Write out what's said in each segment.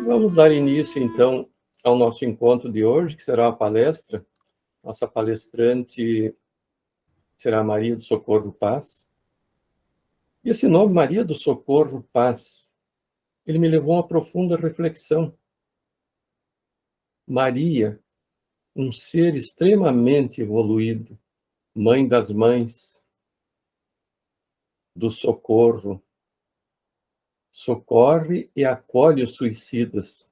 Vamos dar início, então, ao nosso encontro de hoje, que será uma palestra. Nossa palestrante será Maria do Socorro Paz. E esse nome, Maria do Socorro Paz, ele me levou a uma profunda reflexão. Maria, um ser extremamente evoluído, mãe das mães, do socorro, socorre e acolhe os suicidas.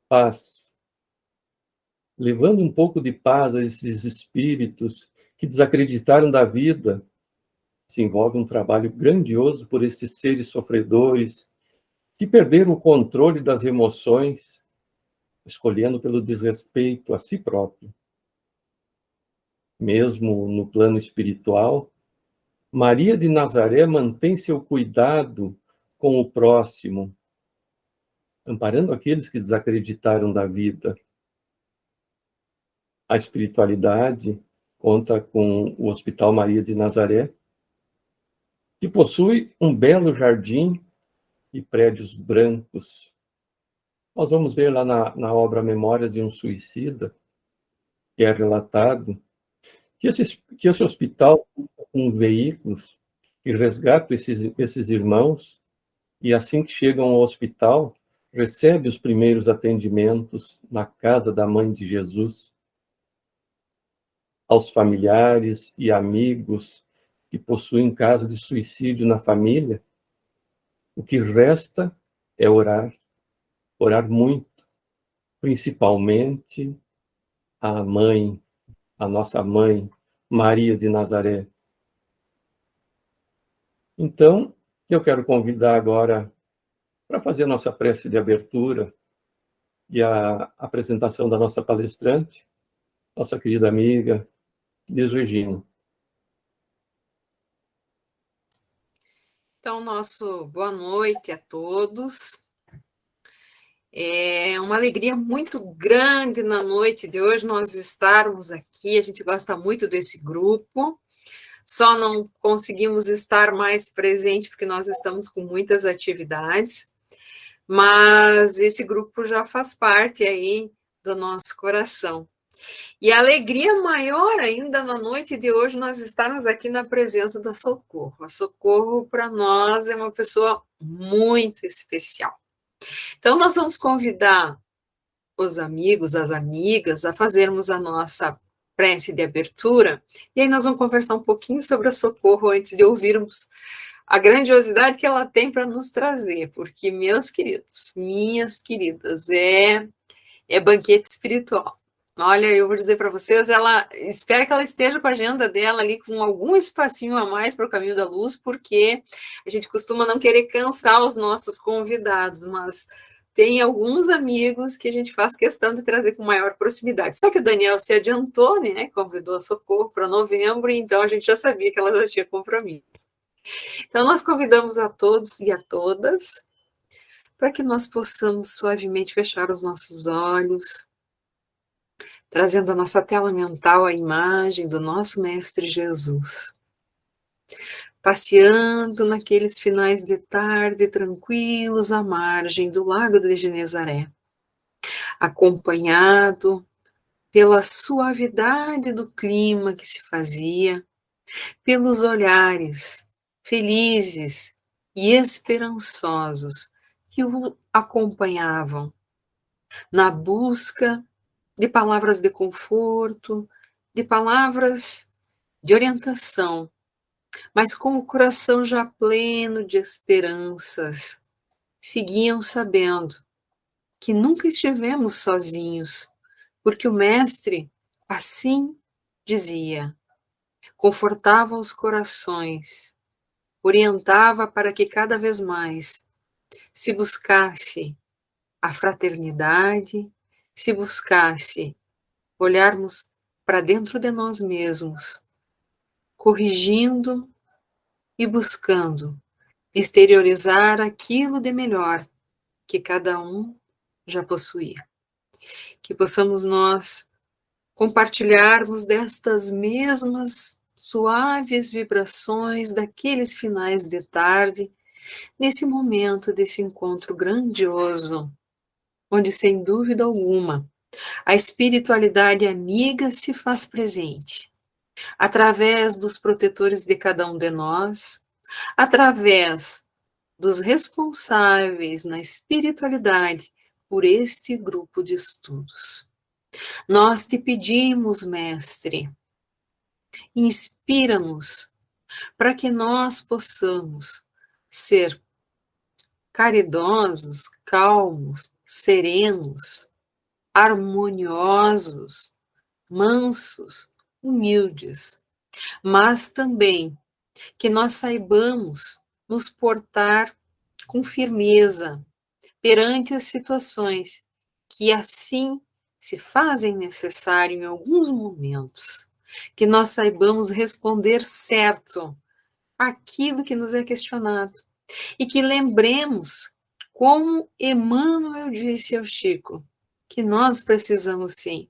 Paz, levando um pouco de paz a esses espíritos que desacreditaram da vida. Se envolve um trabalho grandioso por esses seres sofredores que perderam o controle das emoções, escolhendo pelo desrespeito a si próprio. Mesmo no plano espiritual, Maria de Nazaré mantém seu cuidado com o próximo, amparando aqueles que desacreditaram da vida. A espiritualidade conta com o Hospital Maria de Nazaré, que possui um belo jardim e prédios brancos. Nós vamos ver lá na obra Memórias de um Suicida, que é relatado, que esse hospital conta com veículos que resgatam esses irmãos, e assim que chegam ao hospital, recebe os primeiros atendimentos na casa da Mãe de Jesus. Aos familiares e amigos que possuem caso de suicídio na família, o que resta é orar, orar muito, principalmente a mãe, a nossa mãe, Maria de Nazaré. Então, eu quero convidar agora para fazer a nossa prece de abertura e a apresentação da nossa palestrante, nossa querida amiga, Liz Regina. Então, nosso boa noite a todos. É uma alegria muito grande na noite de hoje nós estarmos aqui. A gente gosta muito desse grupo, só não conseguimos estar mais presente porque nós estamos com muitas atividades, mas esse grupo já faz parte aí do nosso coração. E a alegria maior ainda na noite de hoje nós estarmos aqui na presença da Socorro. A Socorro, para nós, é uma pessoa muito especial. Então, nós vamos convidar os amigos, as amigas, a fazermos a nossa prece de abertura, e aí nós vamos conversar um pouquinho sobre a Socorro antes de ouvirmos a grandiosidade que ela tem para nos trazer, porque, meus queridos, minhas queridas, é banquete espiritual. Olha, eu vou dizer para vocês, espero que ela esteja com a agenda dela ali com algum espacinho a mais para o Caminho da Luz, porque a gente costuma não querer cansar os nossos convidados, mas tem alguns amigos que a gente faz questão de trazer com maior proximidade. Só que o Daniel se adiantou, né? Convidou a Socorro para novembro, então a gente já sabia que ela já tinha compromisso. Então, nós convidamos a todos e a todas para que nós possamos suavemente fechar os nossos olhos, trazendo à nossa tela mental a imagem do nosso Mestre Jesus, passeando naqueles finais de tarde tranquilos à margem do Lago de Genezaré, acompanhado pela suavidade do clima que se fazia, pelos olhares felizes e esperançosos que o acompanhavam na busca de palavras de conforto, de palavras de orientação, mas com o coração já pleno de esperanças, seguiam sabendo que nunca estivemos sozinhos, porque o Mestre assim dizia, confortava os corações, orientava para que cada vez mais se buscasse a fraternidade, se buscasse olharmos para dentro de nós mesmos, corrigindo e buscando exteriorizar aquilo de melhor que cada um já possuía. Que possamos nós compartilharmos destas mesmas suaves vibrações daqueles finais de tarde nesse momento desse encontro grandioso, onde, sem dúvida alguma, a espiritualidade amiga se faz presente, através dos protetores de cada um de nós, através dos responsáveis na espiritualidade por este grupo de estudos. Nós te pedimos, Mestre, inspira-nos para que nós possamos ser caridosos, calmos, serenos, harmoniosos, mansos, humildes, mas também que nós saibamos nos portar com firmeza perante as situações que assim se fazem necessário em alguns momentos, que nós saibamos responder certo aquilo que nos é questionado e que lembremos, como Emmanuel disse ao Chico, que nós precisamos sim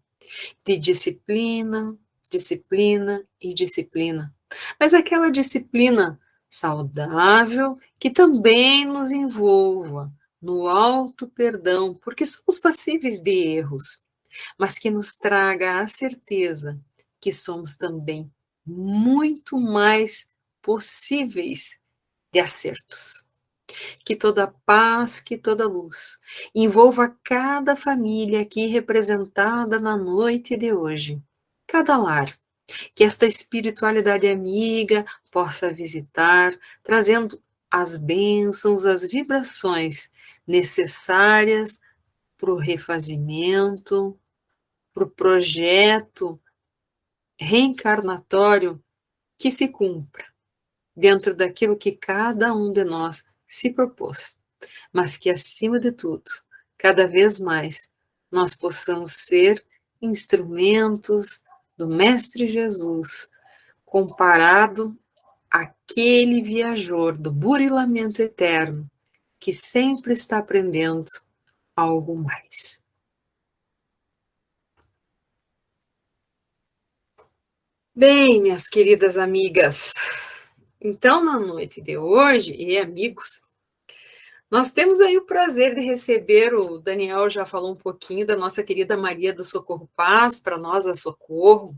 de disciplina, disciplina e disciplina, mas aquela disciplina saudável que também nos envolva no alto perdão, porque somos passíveis de erros, mas que nos traga a certeza que somos também muito mais possíveis de acertos. Que toda paz, que toda luz envolva cada família aqui representada na noite de hoje, cada lar, que esta espiritualidade amiga possa visitar, trazendo as bênçãos, as vibrações necessárias para o refazimento, para o projeto reencarnatório que se cumpra dentro daquilo que cada um de nós se propôs, mas que, acima de tudo, cada vez mais, nós possamos ser instrumentos do Mestre Jesus, comparado àquele viajor do burilamento eterno, que sempre está aprendendo algo mais. Bem, minhas queridas amigas, então, na noite de hoje, e amigos, nós temos aí o prazer de receber, o Daniel já falou um pouquinho da nossa querida Maria do Socorro Paz, para nós a Socorro.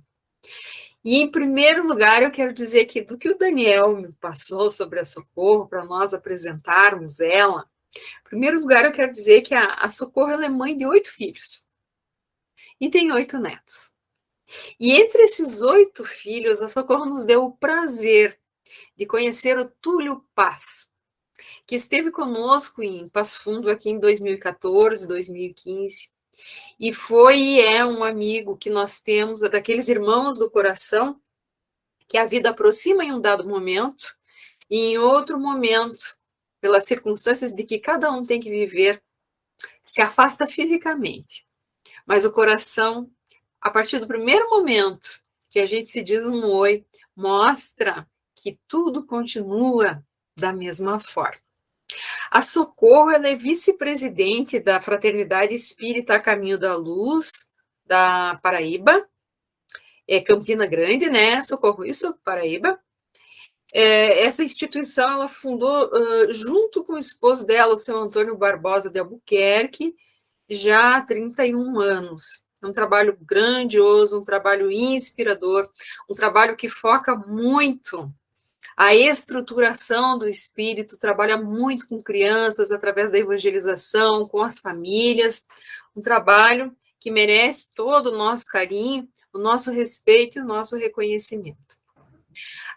E, em primeiro lugar, eu quero dizer que do que o Daniel me passou sobre a Socorro, para nós apresentarmos ela, em primeiro lugar, eu quero dizer que a Socorro ela é mãe de 8 filhos e tem 8 netos. E entre esses 8 filhos, a Socorro nos deu o prazer de conhecer o Túlio Paz, que esteve conosco em Passo Fundo aqui em 2014, 2015, e foi e é um amigo que nós temos, daqueles irmãos do coração, que a vida aproxima em um dado momento, e em outro momento, pelas circunstâncias de que cada um tem que viver, se afasta fisicamente. Mas o coração, a partir do primeiro momento que a gente se diz um oi, mostra que tudo continua da mesma forma. A Socorro ela é vice-presidente da Fraternidade Espírita a Caminho da Luz, da Paraíba, é Campina Grande, né, Socorro? Isso, Paraíba. Essa instituição ela fundou junto com o esposo dela, o seu Antônio Barbosa de Albuquerque, já há 31 anos. É um trabalho grandioso, um trabalho inspirador, um trabalho que foca muito a estruturação do espírito, trabalha muito com crianças, através da evangelização, com as famílias, um trabalho que merece todo o nosso carinho, o nosso respeito e o nosso reconhecimento.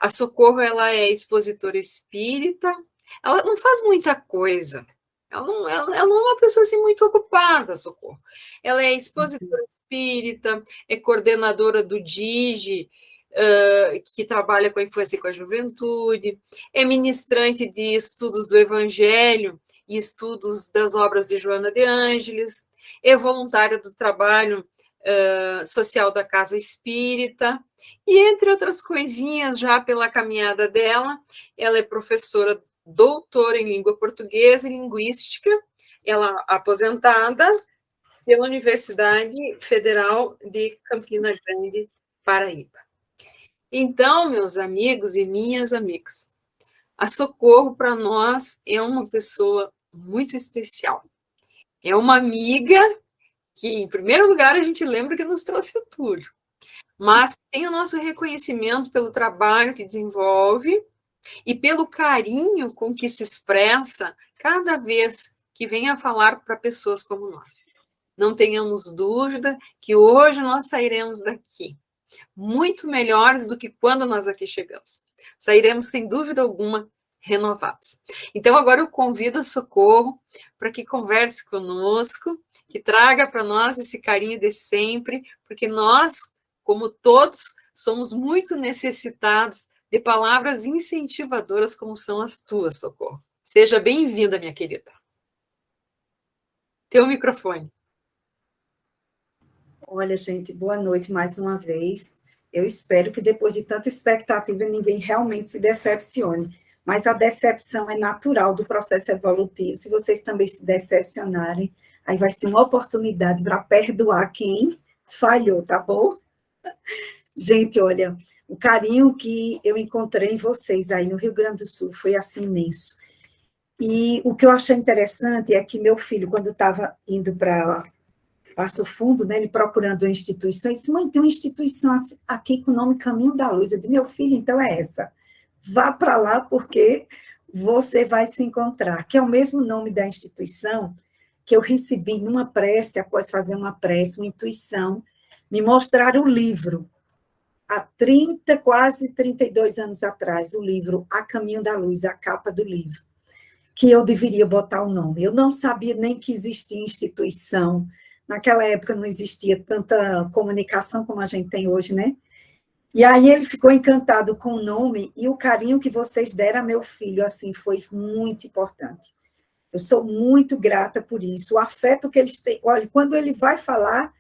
A Socorro, ela é expositora espírita, ela não faz muita coisa, ela não é uma pessoa assim, muito ocupada, Socorro. Ela é expositora espírita, é coordenadora do DIGE, que trabalha com a infância e com a juventude, é ministrante de estudos do Evangelho e estudos das obras de Joana de Ângeles, é voluntária do trabalho social da Casa Espírita, e entre outras coisinhas, já pela caminhada dela, ela é professora doutora em língua portuguesa e linguística, ela aposentada pela Universidade Federal de Campina Grande, Paraíba. Então, meus amigos e minhas amigas, A Socorro, para nós, é uma pessoa muito especial. É uma amiga que, em primeiro lugar, a gente lembra que nos trouxe o Túlio, mas tem o nosso reconhecimento pelo trabalho que desenvolve e pelo carinho com que se expressa cada vez que vem a falar para pessoas como nós. Não tenhamos dúvida que hoje nós sairemos daqui muito melhores do que quando nós aqui chegamos. Sairemos, sem dúvida alguma, renovados. Então, agora eu convido a Socorro para que converse conosco, que traga para nós esse carinho de sempre, porque nós, como todos, somos muito necessitados de palavras incentivadoras como são as tuas, Socorro. Seja bem-vinda, minha querida. Teu microfone. Olha, gente, boa noite mais uma vez. Eu espero que depois de tanta expectativa ninguém realmente se decepcione. Mas a decepção é natural do processo evolutivo. Se vocês também se decepcionarem, aí vai ser uma oportunidade para perdoar quem falhou, tá bom? Gente, olha, o carinho que eu encontrei em vocês aí no Rio Grande do Sul foi assim imenso. E o que eu achei interessante é que meu filho, quando estava indo para Passo Fundo, né, ele procurando uma instituição, ele disse: mãe, tem uma instituição aqui com o nome Caminho da Luz. Eu disse: meu filho, então é essa. Vá para lá porque você vai se encontrar. Que é o mesmo nome da instituição que eu recebi numa prece, após fazer uma prece, uma intuição, me mostraram o livro, há quase 32 anos atrás, o livro A Caminho da Luz, a capa do livro, que eu deveria botar o nome. Eu não sabia nem que existia instituição. Naquela época não existia tanta comunicação como a gente tem hoje, né? E aí ele ficou encantado com o nome e o carinho que vocês deram a meu filho, assim, foi muito importante. Eu sou muito grata por isso. O afeto que eles têm. Olha, quando ele vai falar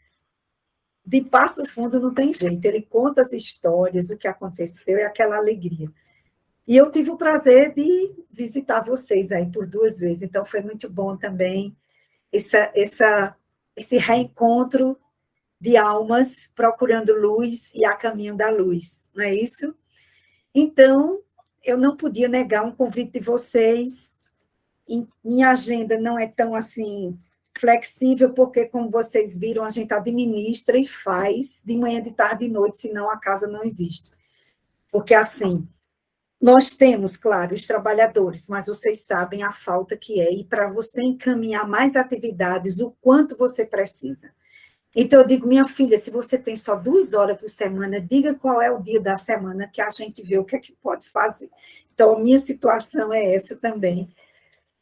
de Passo Fundo, não tem jeito. Ele conta as histórias, o que aconteceu, é aquela alegria. E eu tive o prazer de visitar vocês aí por 2 vezes, então foi muito bom também esse reencontro de almas procurando luz e a caminho da luz, não é isso? Então, eu não podia negar um convite de vocês. Minha agenda não é tão assim flexível, porque, como vocês viram, a gente administra e faz de manhã, de tarde e de noite, senão a casa não existe. Porque, assim, nós temos, claro, os trabalhadores, mas vocês sabem a falta que é, e para você encaminhar mais atividades, o quanto você precisa. Então, eu digo: minha filha, se você tem só 2 horas por semana, diga qual é o dia da semana que a gente vê o que é que pode fazer. Então, a minha situação é essa também.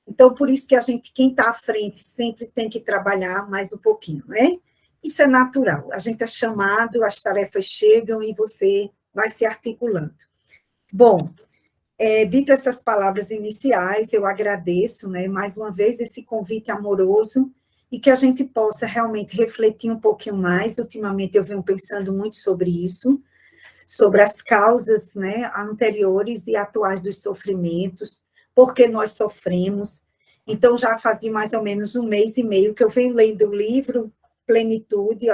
Então, por isso que quem está à frente, sempre tem que trabalhar mais um pouquinho, né? Isso é natural. A gente é chamado, as tarefas chegam e você vai se articulando. Bom, dito essas palavras iniciais, eu agradeço, né, mais uma vez esse convite amoroso, e que a gente possa realmente refletir um pouquinho mais. Ultimamente eu venho pensando muito sobre isso, sobre as causas, né, anteriores e atuais dos sofrimentos, porque nós sofremos. Então, já fazia mais ou menos 1 mês e meio que eu venho lendo o livro Plenitude,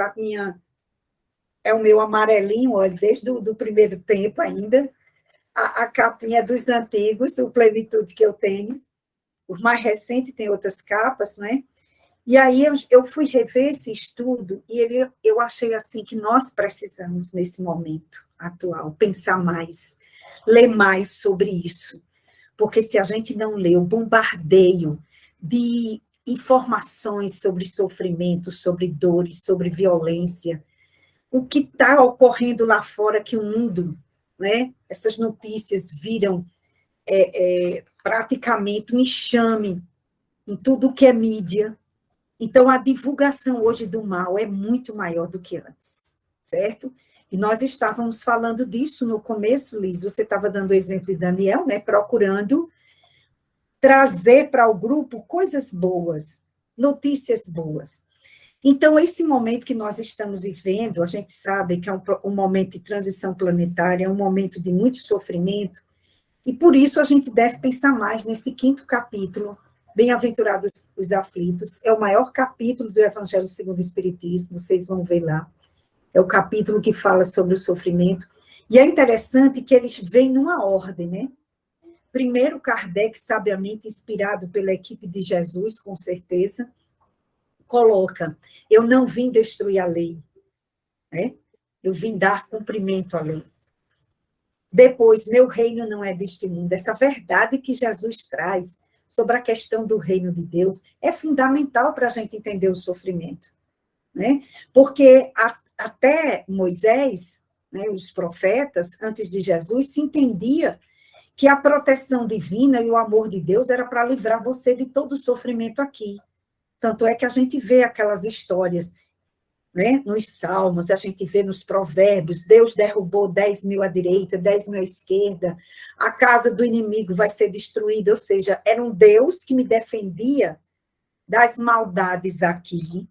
é o meu amarelinho, olha, desde o primeiro tempo ainda, a capinha dos antigos, o Plenitude que eu tenho. O mais recente tem outras capas, né? E aí eu fui rever esse estudo e eu achei assim que nós precisamos, nesse momento atual, pensar mais, ler mais sobre isso. Porque se a gente não lê o bombardeio de informações sobre sofrimento, sobre dores, sobre violência, o que está ocorrendo lá fora, que o mundo, né, essas notícias viram praticamente um enxame em tudo que é mídia. Então, a divulgação hoje do mal é muito maior do que antes, certo? E nós estávamos falando disso no começo, Liz, você estava dando o exemplo de Daniel, né, procurando trazer para o grupo coisas boas, notícias boas. Então, esse momento que nós estamos vivendo, a gente sabe que é um momento de transição planetária, é um momento de muito sofrimento, e por isso a gente deve pensar mais nesse 5º capítulo, Bem-aventurados os aflitos, é o maior capítulo do Evangelho segundo o Espiritismo, vocês vão ver lá. É o capítulo que fala sobre o sofrimento. E é interessante que eles vêm numa ordem, né? Primeiro, Kardec, sabiamente inspirado pela equipe de Jesus, com certeza, coloca: eu não vim destruir a lei, né? Eu vim dar cumprimento à lei. Depois, meu reino não é deste mundo. Essa verdade que Jesus traz sobre a questão do reino de Deus é fundamental para a gente entender o sofrimento, né? Porque até Moisés, né, os profetas, antes de Jesus, se entendia que a proteção divina e o amor de Deus era para livrar você de todo o sofrimento aqui. Tanto é que a gente vê aquelas histórias, né, nos Salmos, a gente vê nos Provérbios: Deus derrubou 10.000 à direita, 10.000 à esquerda, a casa do inimigo vai ser destruída. Ou seja, era um Deus que me defendia das maldades aqui,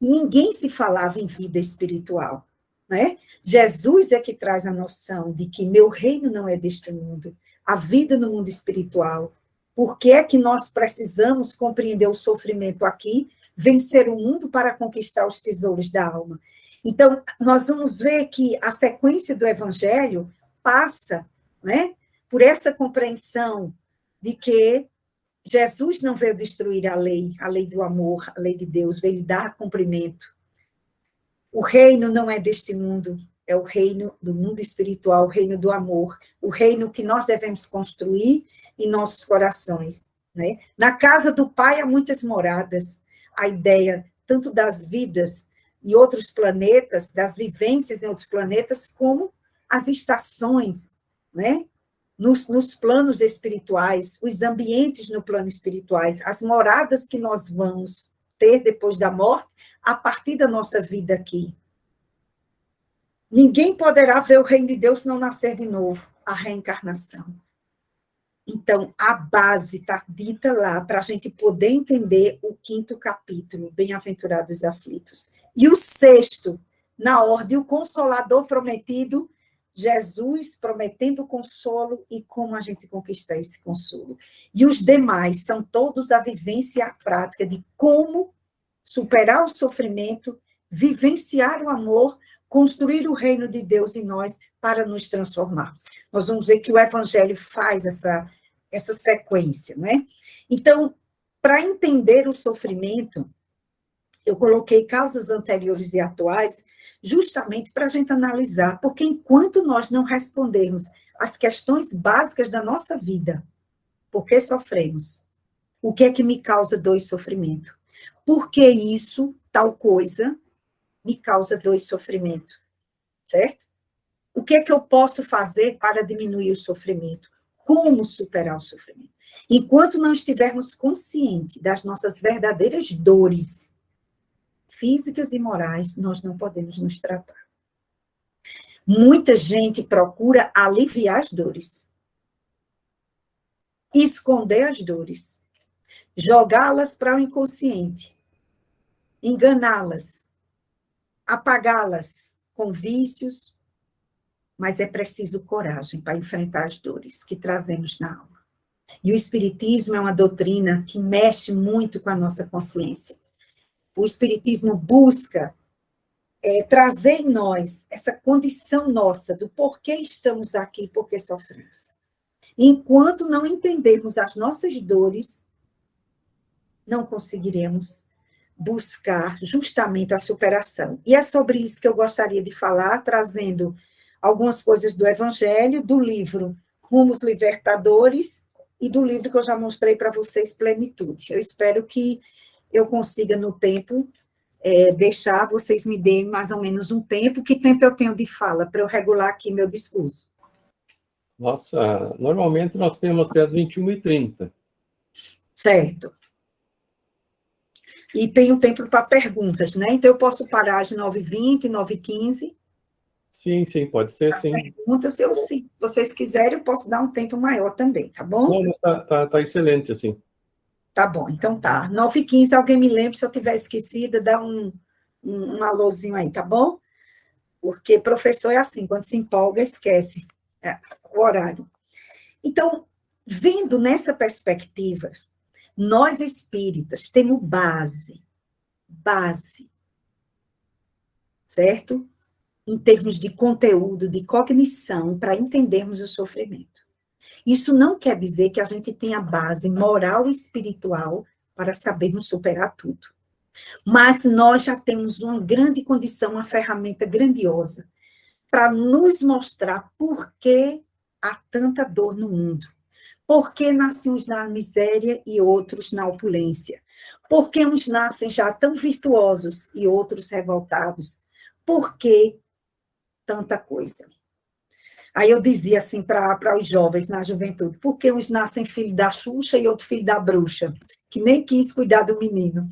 e ninguém se falava em vida espiritual, né? Jesus é que traz a noção de que meu reino não é deste mundo, a vida no mundo espiritual. Por que é que nós precisamos compreender o sofrimento aqui, vencer o mundo para conquistar os tesouros da alma? Então, nós vamos ver que a sequência do Evangelho passa, né, por essa compreensão de que Jesus não veio destruir a lei do amor, a lei de Deus, veio dar cumprimento. O reino não é deste mundo, é o reino do mundo espiritual, o reino do amor, o reino que nós devemos construir em nossos corações, né? Na casa do Pai há muitas moradas. A ideia tanto das vidas em outros planetas, das vivências em outros planetas, como as estações, né? Nos planos espirituais, os ambientes no plano espirituais, as moradas que nós vamos ter depois da morte, a partir da nossa vida aqui. Ninguém poderá ver o reino de Deus se não nascer de novo, a reencarnação. Então, a base está dita lá para a gente poder entender o 5º capítulo, Bem-aventurados os aflitos. E o 6º, na ordem, o Consolador prometido, Jesus prometendo consolo e como a gente conquistar esse consolo. E os demais são todos a vivência e a prática de como superar o sofrimento, vivenciar o amor, construir o reino de Deus em nós para nos transformarmos. Nós vamos ver que o Evangelho faz essa sequência, né? Então, para entender o sofrimento, eu coloquei causas anteriores e atuais, justamente para a gente analisar, porque enquanto nós não respondermos às questões básicas da nossa vida, por que sofremos? O que é que me causa dor e sofrimento? Por que isso, tal coisa, me causa dor e sofrimento? Certo? O que é que eu posso fazer para diminuir o sofrimento? Como superar o sofrimento? Enquanto não estivermos conscientes das nossas verdadeiras dores físicas e morais, nós não podemos nos tratar. Muita gente procura aliviar as dores, esconder as dores, jogá-las para o inconsciente, enganá-las, apagá-las com vícios, mas é preciso coragem para enfrentar as dores que trazemos na alma. E o Espiritismo é uma doutrina que mexe muito com a nossa consciência. O Espiritismo busca trazer em nós essa condição nossa do porquê estamos aqui, porquê sofremos. Enquanto não entendermos as nossas dores, não conseguiremos buscar justamente a superação. E é sobre isso que eu gostaria de falar, trazendo algumas coisas do Evangelho, do livro Rumos Libertadores e do livro que eu já mostrei para vocês, Plenitude. Eu espero que eu consiga, no tempo, deixar, vocês me deem mais ou menos um tempo. Que tempo eu tenho de fala para eu regular aqui meu discurso? Nossa, normalmente nós temos até as 21h30. Certo. E tenho tempo para perguntas, né? Então, eu posso parar às 9h20, 9h15. Sim, pode ser, As sim. perguntas, se vocês quiserem, eu posso dar um tempo maior também, tá bom? Não, mas tá excelente, assim. Tá bom, então tá. 9h15, alguém me lembra, se eu tiver esquecida, dá um alôzinho aí, tá bom? Porque professor é assim, quando se empolga, esquece o horário. Então, vendo nessa perspectiva, nós espíritas temos base, certo? Em termos de conteúdo, de cognição, para entendermos o sofrimento. Isso não quer dizer que a gente tenha base moral e espiritual para sabermos superar tudo. Mas nós já temos uma grande condição, uma ferramenta grandiosa para nos mostrar por que há tanta dor no mundo. Por que nascem uns na miséria e outros na opulência? Por que uns nascem já tão virtuosos e outros revoltados? Por que tanta coisa? Aí eu dizia assim para os jovens na juventude, por que uns nascem filho da Xuxa e outro filho da bruxa, que nem quis cuidar do menino?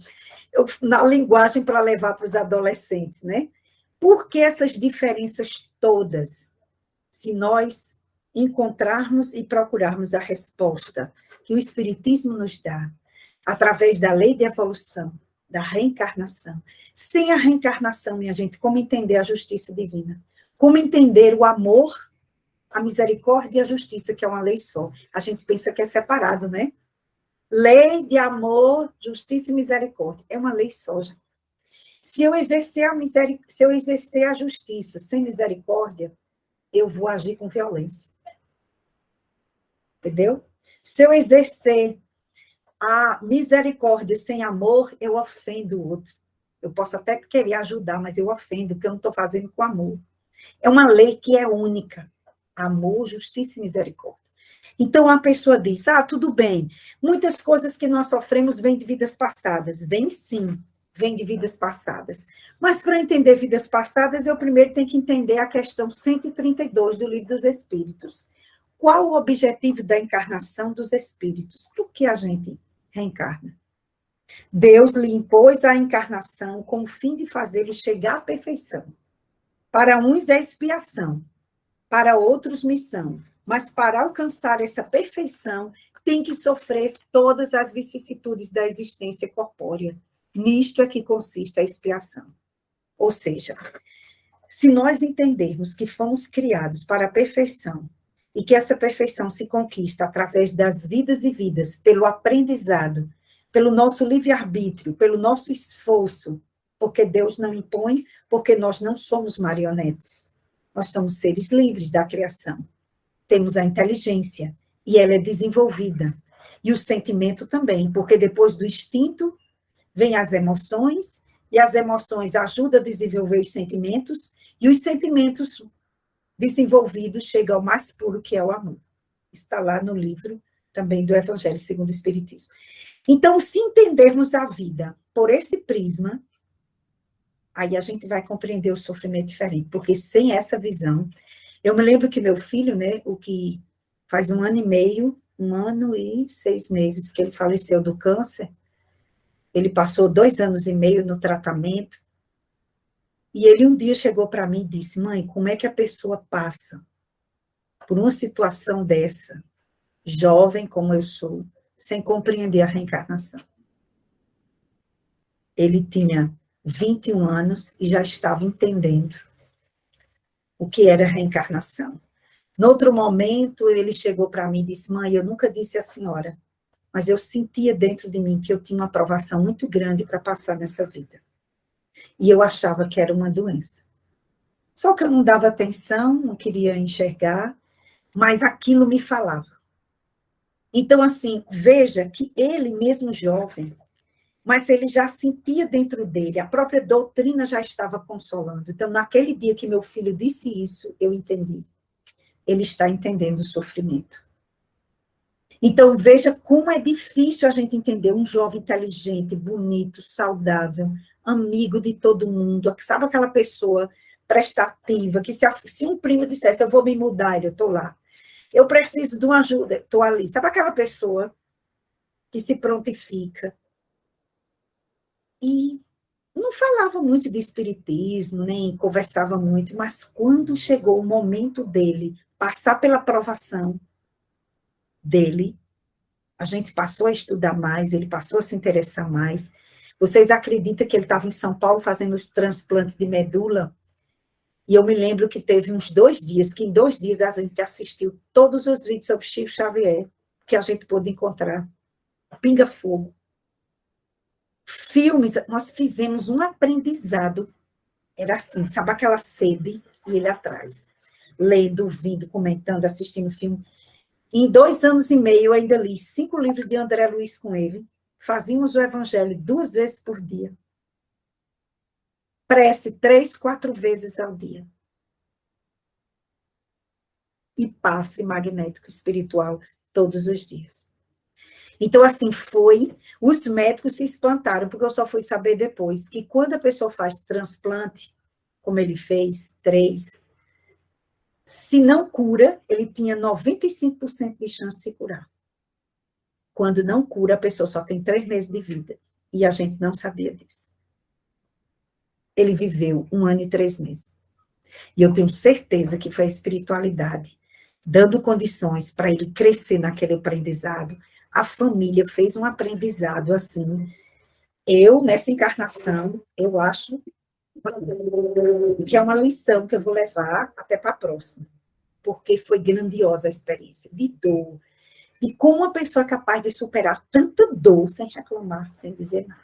Na linguagem para levar para os adolescentes, né? Por que essas diferenças todas? Se nós encontrarmos e procurarmos a resposta que o Espiritismo nos dá, através da lei de evolução, da reencarnação. Sem a reencarnação, minha gente, como entender a justiça divina? Como entender o amor, a misericórdia e a justiça, que é uma lei só? A gente pensa que é separado, né? Lei de amor, justiça e misericórdia. É uma lei só, gente. Se eu exercer a justiça sem misericórdia, eu vou agir com violência. Entendeu? Se eu exercer a misericórdia sem amor, eu ofendo o outro. Eu posso até querer ajudar, mas eu ofendo, porque eu não estou fazendo com amor. É uma lei que é única. Amor, justiça e misericórdia. Então, a pessoa diz, tudo bem, muitas coisas que nós sofremos vêm de vidas passadas. Vem sim, vem de vidas passadas. Mas, para entender vidas passadas, eu primeiro tenho que entender a questão 132 do Livro dos Espíritos. Qual o objetivo da encarnação dos espíritos? Por que a gente reencarna? Deus lhe impôs a encarnação com o fim de fazê-lo chegar à perfeição. Para uns é expiação, para outros missão, mas para alcançar essa perfeição tem que sofrer todas as vicissitudes da existência corpórea. Nisto é que consiste a expiação. Ou seja, se nós entendermos que fomos criados para a perfeição, e que essa perfeição se conquista através das vidas e vidas, pelo aprendizado, pelo nosso livre-arbítrio, pelo nosso esforço, porque Deus não impõe, porque nós não somos marionetes. Nós somos seres livres da criação. Temos a inteligência, e ela é desenvolvida. E o sentimento também, porque depois do instinto, vem as emoções, e as emoções ajudam a desenvolver os sentimentos, e os sentimentos desenvolvidos chegam ao mais puro, que é o amor. Está lá no livro também do Evangelho segundo o Espiritismo. Então, se entendermos a vida por esse prisma, aí a gente vai compreender o sofrimento diferente, porque sem essa visão, eu me lembro que meu filho, né, o que faz 1 ano e meio, 1 ano e 6 meses que ele faleceu do câncer, ele passou 2 anos e meio no tratamento, e ele um dia chegou para mim e disse, mãe, como é que a pessoa passa por uma situação dessa, jovem como eu sou, sem compreender a reencarnação? Ele tinha 21 anos e já estava entendendo o que era reencarnação. No outro momento, ele chegou para mim e disse, mãe, eu nunca disse à senhora, mas eu sentia dentro de mim que eu tinha uma provação muito grande para passar nessa vida. E eu achava que era uma doença. Só que eu não dava atenção, não queria enxergar, mas aquilo me falava. Então, assim, veja que ele mesmo jovem, mas ele já sentia dentro dele, a própria doutrina já estava consolando. Então, naquele dia que meu filho disse isso, eu entendi. Ele está entendendo o sofrimento. Então, veja como é difícil a gente entender um jovem inteligente, bonito, saudável, amigo de todo mundo, sabe aquela pessoa prestativa, que se um primo dissesse, eu vou me mudar, eu estou lá. Eu preciso de uma ajuda, estou ali. Sabe aquela pessoa que se prontifica? E não falava muito de espiritismo, nem conversava muito, mas quando chegou o momento dele passar pela provação dele, a gente passou a estudar mais, ele passou a se interessar mais. Vocês acreditam que ele estava em São Paulo fazendo os transplantes de medula? E eu me lembro que teve uns 2 dias, que em 2 dias a gente assistiu todos os vídeos sobre Chico Xavier, que a gente pôde encontrar. Pinga Fogo. Filmes, nós fizemos um aprendizado, era assim, sabe aquela sede, e ele atrás, lendo, ouvindo, comentando, assistindo filme. Em 2 anos e meio, eu ainda li 5 livros de André Luiz com ele. Fazíamos o evangelho 2 vezes por dia. Prece 3, 4 vezes ao dia. E passe magnético espiritual todos os dias. Então, assim foi. Os médicos se espantaram, porque eu só fui saber depois que quando a pessoa faz transplante, como ele fez, 3, se não cura, ele tinha 95% de chance de se curar. Quando não cura, a pessoa só tem 3 meses de vida. E a gente não sabia disso. Ele viveu 1 ano e 3 meses. E eu tenho certeza que foi a espiritualidade dando condições para ele crescer naquele aprendizado. A família fez um aprendizado assim. Eu, nessa encarnação, eu acho que é uma lição que eu vou levar até para a próxima. Porque foi grandiosa a experiência de dor, de como uma pessoa é capaz de superar tanta dor sem reclamar, sem dizer nada.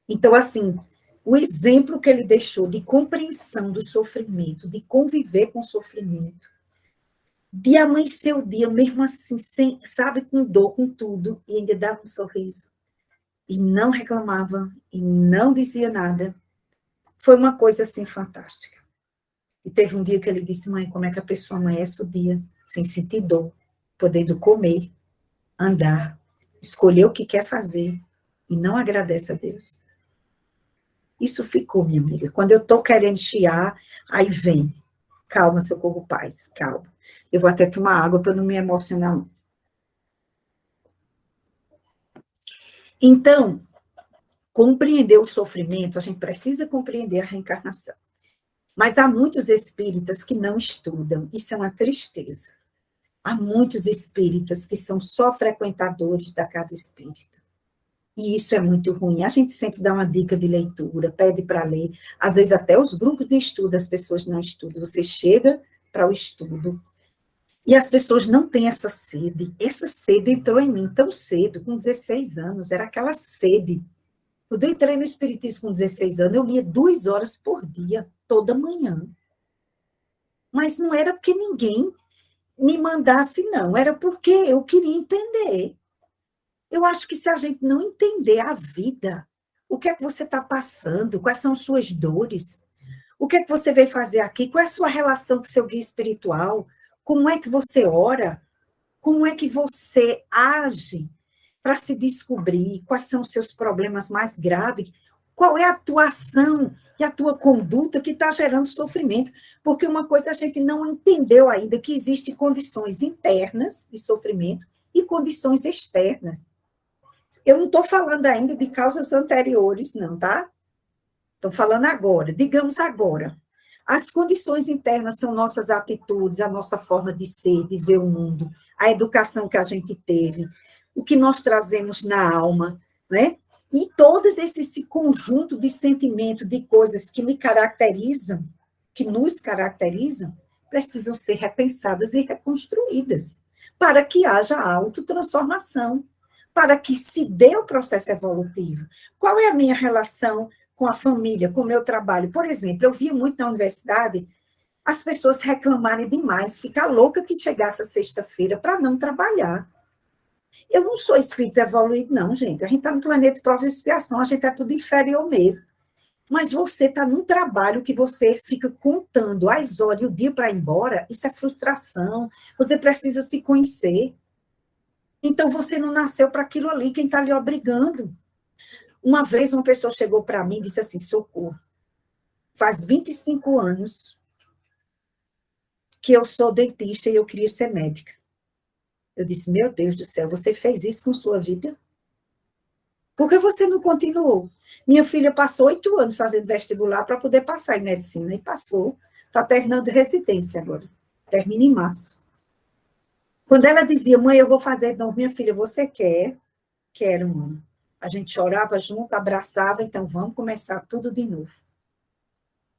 Então, assim, o exemplo que ele deixou de compreensão do sofrimento, de conviver com o sofrimento, de amanhecer o dia mesmo assim, sem, sabe, com dor, com tudo, e ainda dava um sorriso, e não reclamava, e não dizia nada, foi uma coisa assim fantástica. E teve um dia que ele disse: mãe, como é que a pessoa amanhece o dia sem sentir dor, podendo comer, andar, escolher o que quer fazer, e não agradece a Deus? Isso ficou, minha amiga. Quando eu estou querendo chiar, aí vem. Calma, Socorro Paz, calma. Eu vou até tomar água para não me emocionar. Então, compreender o sofrimento, a gente precisa compreender a reencarnação. Mas há muitos espíritas que não estudam. Isso é uma tristeza. Há muitos espíritas que são só frequentadores da casa espírita. E isso é muito ruim. A gente sempre dá uma dica de leitura, pede para ler. Às vezes até os grupos de estudo as pessoas não estudam. Você chega para o estudo e as pessoas não têm essa sede. Essa sede entrou em mim tão cedo, com 16 anos. Era aquela sede. Quando eu entrei no espiritismo com 16 anos, eu lia 2 horas por dia, toda manhã. Mas não era porque ninguém me mandasse, não. Era porque eu queria entender. Eu acho que se a gente não entender a vida, o que é que você está passando, quais são suas dores, o que é que você veio fazer aqui, qual é a sua relação com o seu guia espiritual, como é que você ora, como é que você age para se descobrir, quais são os seus problemas mais graves, qual é a tua ação e a tua conduta que está gerando sofrimento, porque uma coisa a gente não entendeu ainda, que existem condições internas de sofrimento e condições externas. Eu não estou falando ainda de causas anteriores, não, tá? Estou falando agora, digamos agora. As condições internas são nossas atitudes, a nossa forma de ser, de ver o mundo, a educação que a gente teve, o que nós trazemos na alma, né? E todos esse conjunto de sentimentos, de coisas que me caracterizam, que nos caracterizam, precisam ser repensadas e reconstruídas, para que haja autotransformação, para que se dê o processo evolutivo. Qual é a minha relação com a família, com o meu trabalho? Por exemplo, eu via muito na universidade as pessoas reclamarem demais, ficar louca que chegasse a sexta-feira para não trabalhar. Eu não sou espírito evoluído, não, gente. A gente está no planeta de prova e expiação, a gente é tudo inferior mesmo. Mas você está num trabalho que você fica contando as horas e o dia para ir embora, isso é frustração. Você precisa se conhecer. Então, você não nasceu para aquilo ali, quem está lhe obrigando. Uma vez, uma pessoa chegou para mim e disse assim: Socorro, faz 25 anos que eu sou dentista e eu queria ser médica. Eu disse: meu Deus do céu, você fez isso com sua vida? Por que você não continuou? Minha filha passou 8 anos fazendo vestibular para poder passar em medicina, e passou. Está terminando residência agora. Termina em março. Quando ela dizia: mãe, eu vou fazer de novo, minha filha, você quer? Quero, mãe. A gente chorava junto, abraçava, então vamos começar tudo de novo.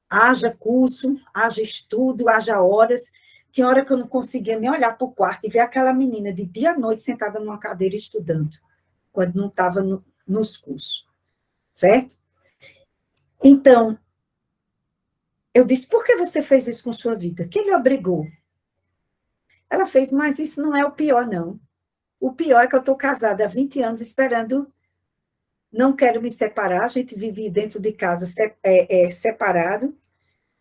Haja curso, haja estudo, haja horas. Tinha hora que eu não conseguia nem olhar para o quarto e ver aquela menina de dia à noite sentada numa cadeira estudando, quando não estava nos cursos, certo? Então, eu disse: por que você fez isso com sua vida? Quem lhe obrigou? Ela fez, mas isso não é o pior, não. O pior é que eu estou casada há 20 anos esperando, não quero me separar, a gente vive dentro de casa separado,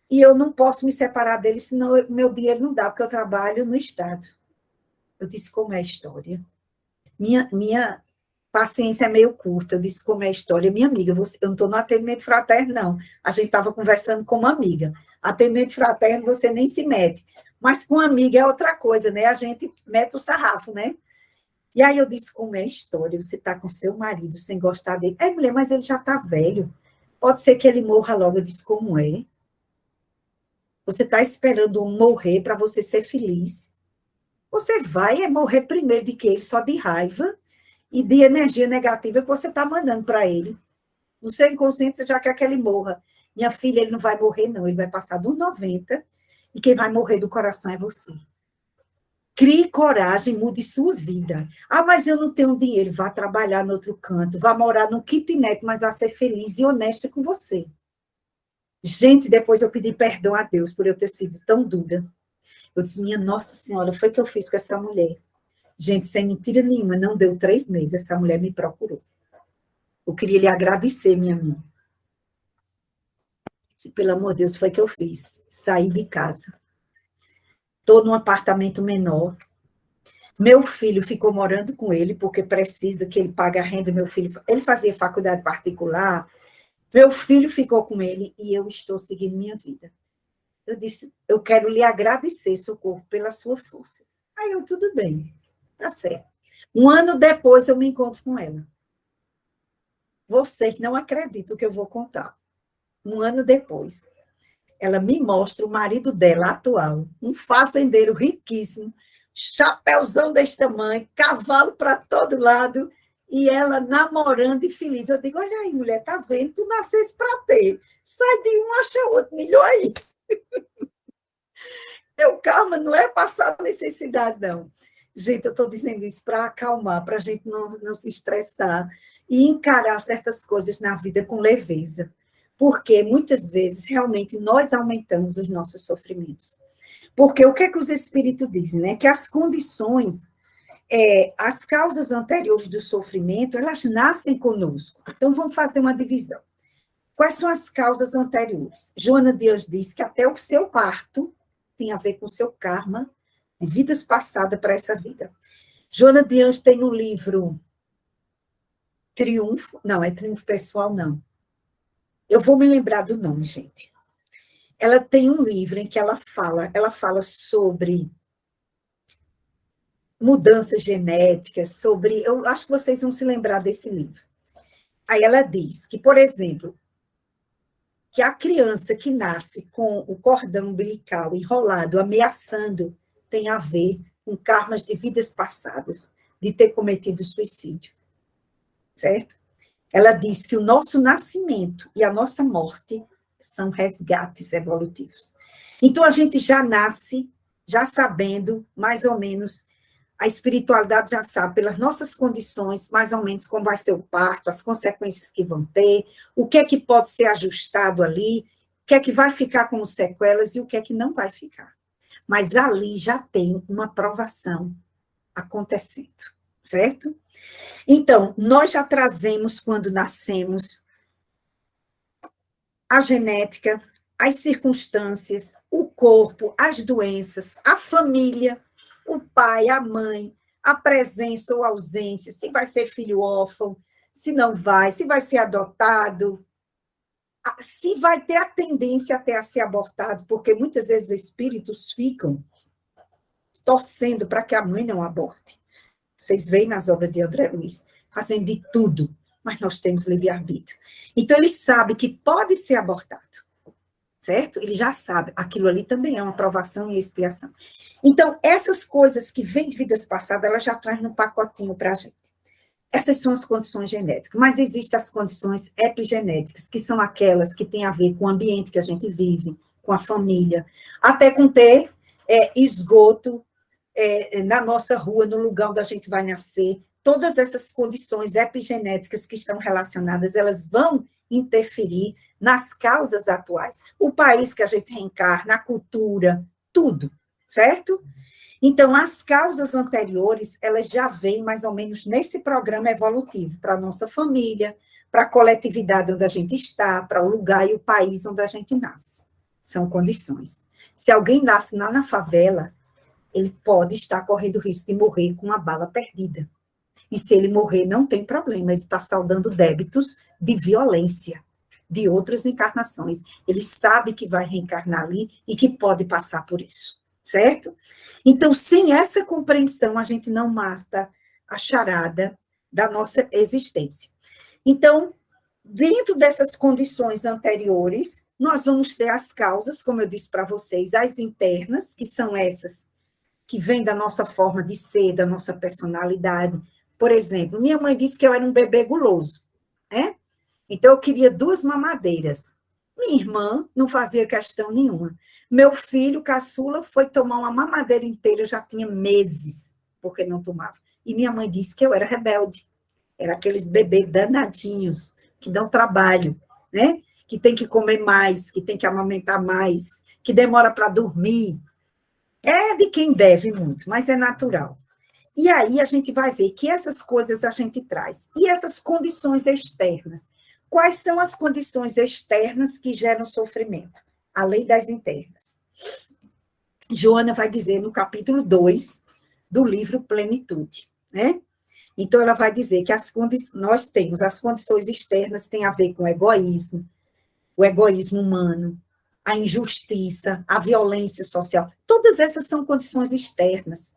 e eu não posso me separar dele, senão meu dinheiro não dá, porque eu trabalho no Estado. Eu disse, como é a história? Minha paciência é meio curta, eu disse, como é a história? Minha amiga, eu não estou no atendimento fraterno, não. A gente estava conversando com uma amiga. Atendimento fraterno, você nem se mete. Mas com amiga é outra coisa, né? A gente mete o sarrafo, né? E aí eu disse, como é a história? Você está com seu marido sem gostar dele. É, mulher, mas ele já está velho. Pode ser que ele morra logo. Eu disse, como é? Você está esperando morrer para você ser feliz? Você vai morrer primeiro de que ele, só de raiva e de energia negativa que você está mandando para ele. No seu inconsciente, você já quer que ele morra. Minha filha, ele não vai morrer, não. Ele vai passar dos 90 e quem vai morrer do coração é você. Crie coragem, mude sua vida. Ah, mas eu não tenho dinheiro. Vá trabalhar no outro canto, vá morar no kitnet, mas vá ser feliz e honesta com você. Gente, depois eu pedi perdão a Deus por eu ter sido tão dura. Eu disse, minha Nossa Senhora, foi o que eu fiz com essa mulher. Gente, sem mentira nenhuma, não deu 3 meses, essa mulher me procurou. Eu queria lhe agradecer, minha amiga. Pelo amor de Deus, foi o que eu fiz. Saí de casa. Estou num apartamento menor. Meu filho ficou morando com ele, porque precisa que ele pague a renda. Meu filho, ele fazia faculdade particular. Meu filho ficou com ele e eu estou seguindo minha vida. Eu disse, eu quero lhe agradecer, Socorro, pela sua força. Aí eu, tudo bem, tá certo. 1 ano depois eu me encontro com ela. Vocês não acreditam o que eu vou contar. 1 ano depois, ela me mostra o marido dela atual, um fazendeiro riquíssimo, chapeuzão desse tamanho, cavalo para todo lado, e ela namorando e feliz. Eu digo, olha aí, mulher, tá vendo? Tu nascesse para ter. Sai de um, acha outro, melhor aí. Teu karma não é passar necessidade, não. Gente, eu estou dizendo isso para acalmar, para a gente não se estressar e encarar certas coisas na vida com leveza. Porque muitas vezes, realmente, nós aumentamos os nossos sofrimentos. Porque o que é que os espíritos dizem? Né? Que as condições, as causas anteriores do sofrimento, elas nascem conosco. Então, vamos fazer uma divisão. Quais são as causas anteriores? Joana de Anjos diz que até o seu parto tem a ver com o seu karma, de vidas passadas para essa vida. Joana de Anjos tem no livro Triunfo, não, é Triunfo Pessoal, não. Eu vou me lembrar do nome, gente. Ela tem um livro em que ela fala sobre mudanças genéticas, sobre... Eu acho que vocês vão se lembrar desse livro. Aí ela diz que, por exemplo, que a criança que nasce com o cordão umbilical enrolado, ameaçando, tem a ver com karmas de vidas passadas, de ter cometido suicídio. Certo? Ela diz que o nosso nascimento e a nossa morte são resgates evolutivos. Então, a gente já nasce, já sabendo, mais ou menos, a espiritualidade já sabe, pelas nossas condições, mais ou menos como vai ser o parto, as consequências que vão ter, o que é que pode ser ajustado ali, o que é que vai ficar como sequelas e o que é que não vai ficar. Mas ali já tem uma provação acontecendo, certo? Então, nós já trazemos, quando nascemos, a genética, as circunstâncias, o corpo, as doenças, a família, o pai, a mãe, a presença ou ausência, se vai ser filho órfão, se não vai, se vai ser adotado, se vai ter a tendência até a ser abortado, porque muitas vezes os espíritos ficam torcendo para que a mãe não aborte. Vocês veem nas obras de André Luiz, fazendo de tudo, mas nós temos livre-arbítrio. Então, ele sabe que pode ser abortado, certo? Ele já sabe, aquilo ali também é uma provação e expiação. Então, essas coisas que vêm de vidas passadas, ela já traz num pacotinho para a gente. Essas são as condições genéticas, mas existem as condições epigenéticas, que são aquelas que têm a ver com o ambiente que a gente vive, com a família, até com ter esgoto na nossa rua, no lugar onde a gente vai nascer. Todas essas condições epigenéticas que estão relacionadas, elas vão interferir nas causas atuais. O país que a gente reencarna, a cultura, tudo, certo? Então, as causas anteriores, elas já vêm mais ou menos nesse programa evolutivo, para a nossa família, para a coletividade onde a gente está, para o lugar e o país onde a gente nasce. São condições. Se alguém nasce lá na favela, ele pode estar correndo risco de morrer com uma bala perdida. E se ele morrer, não tem problema, ele está saldando débitos de violência, de outras encarnações. Ele sabe que vai reencarnar ali e que pode passar por isso, certo? Então, sem essa compreensão, a gente não mata a charada da nossa existência. Então, dentro dessas condições anteriores, nós vamos ter as causas, como eu disse para vocês, as internas, que são essas que vêm da nossa forma de ser, da nossa personalidade. Por exemplo, minha mãe disse que eu era um bebê guloso, né? Então, eu queria 2 mamadeiras. Minha irmã não fazia questão nenhuma. Meu filho, caçula, foi tomar uma mamadeira inteira, já tinha meses, porque não tomava. E minha mãe disse que eu era rebelde. Era aqueles bebês danadinhos, que dão trabalho, né? Que tem que comer mais, que tem que amamentar mais, que demora para dormir. É de quem deve muito, mas é natural. E aí a gente vai ver que essas coisas a gente traz. E essas condições externas. Quais são as condições externas que geram sofrimento? Além das internas. Joana vai dizer no capítulo 2 do livro Plenitude, né? Então, ela vai dizer que nós temos as condições externas, tem a ver com o egoísmo humano, a injustiça, a violência social. Todas essas são condições externas.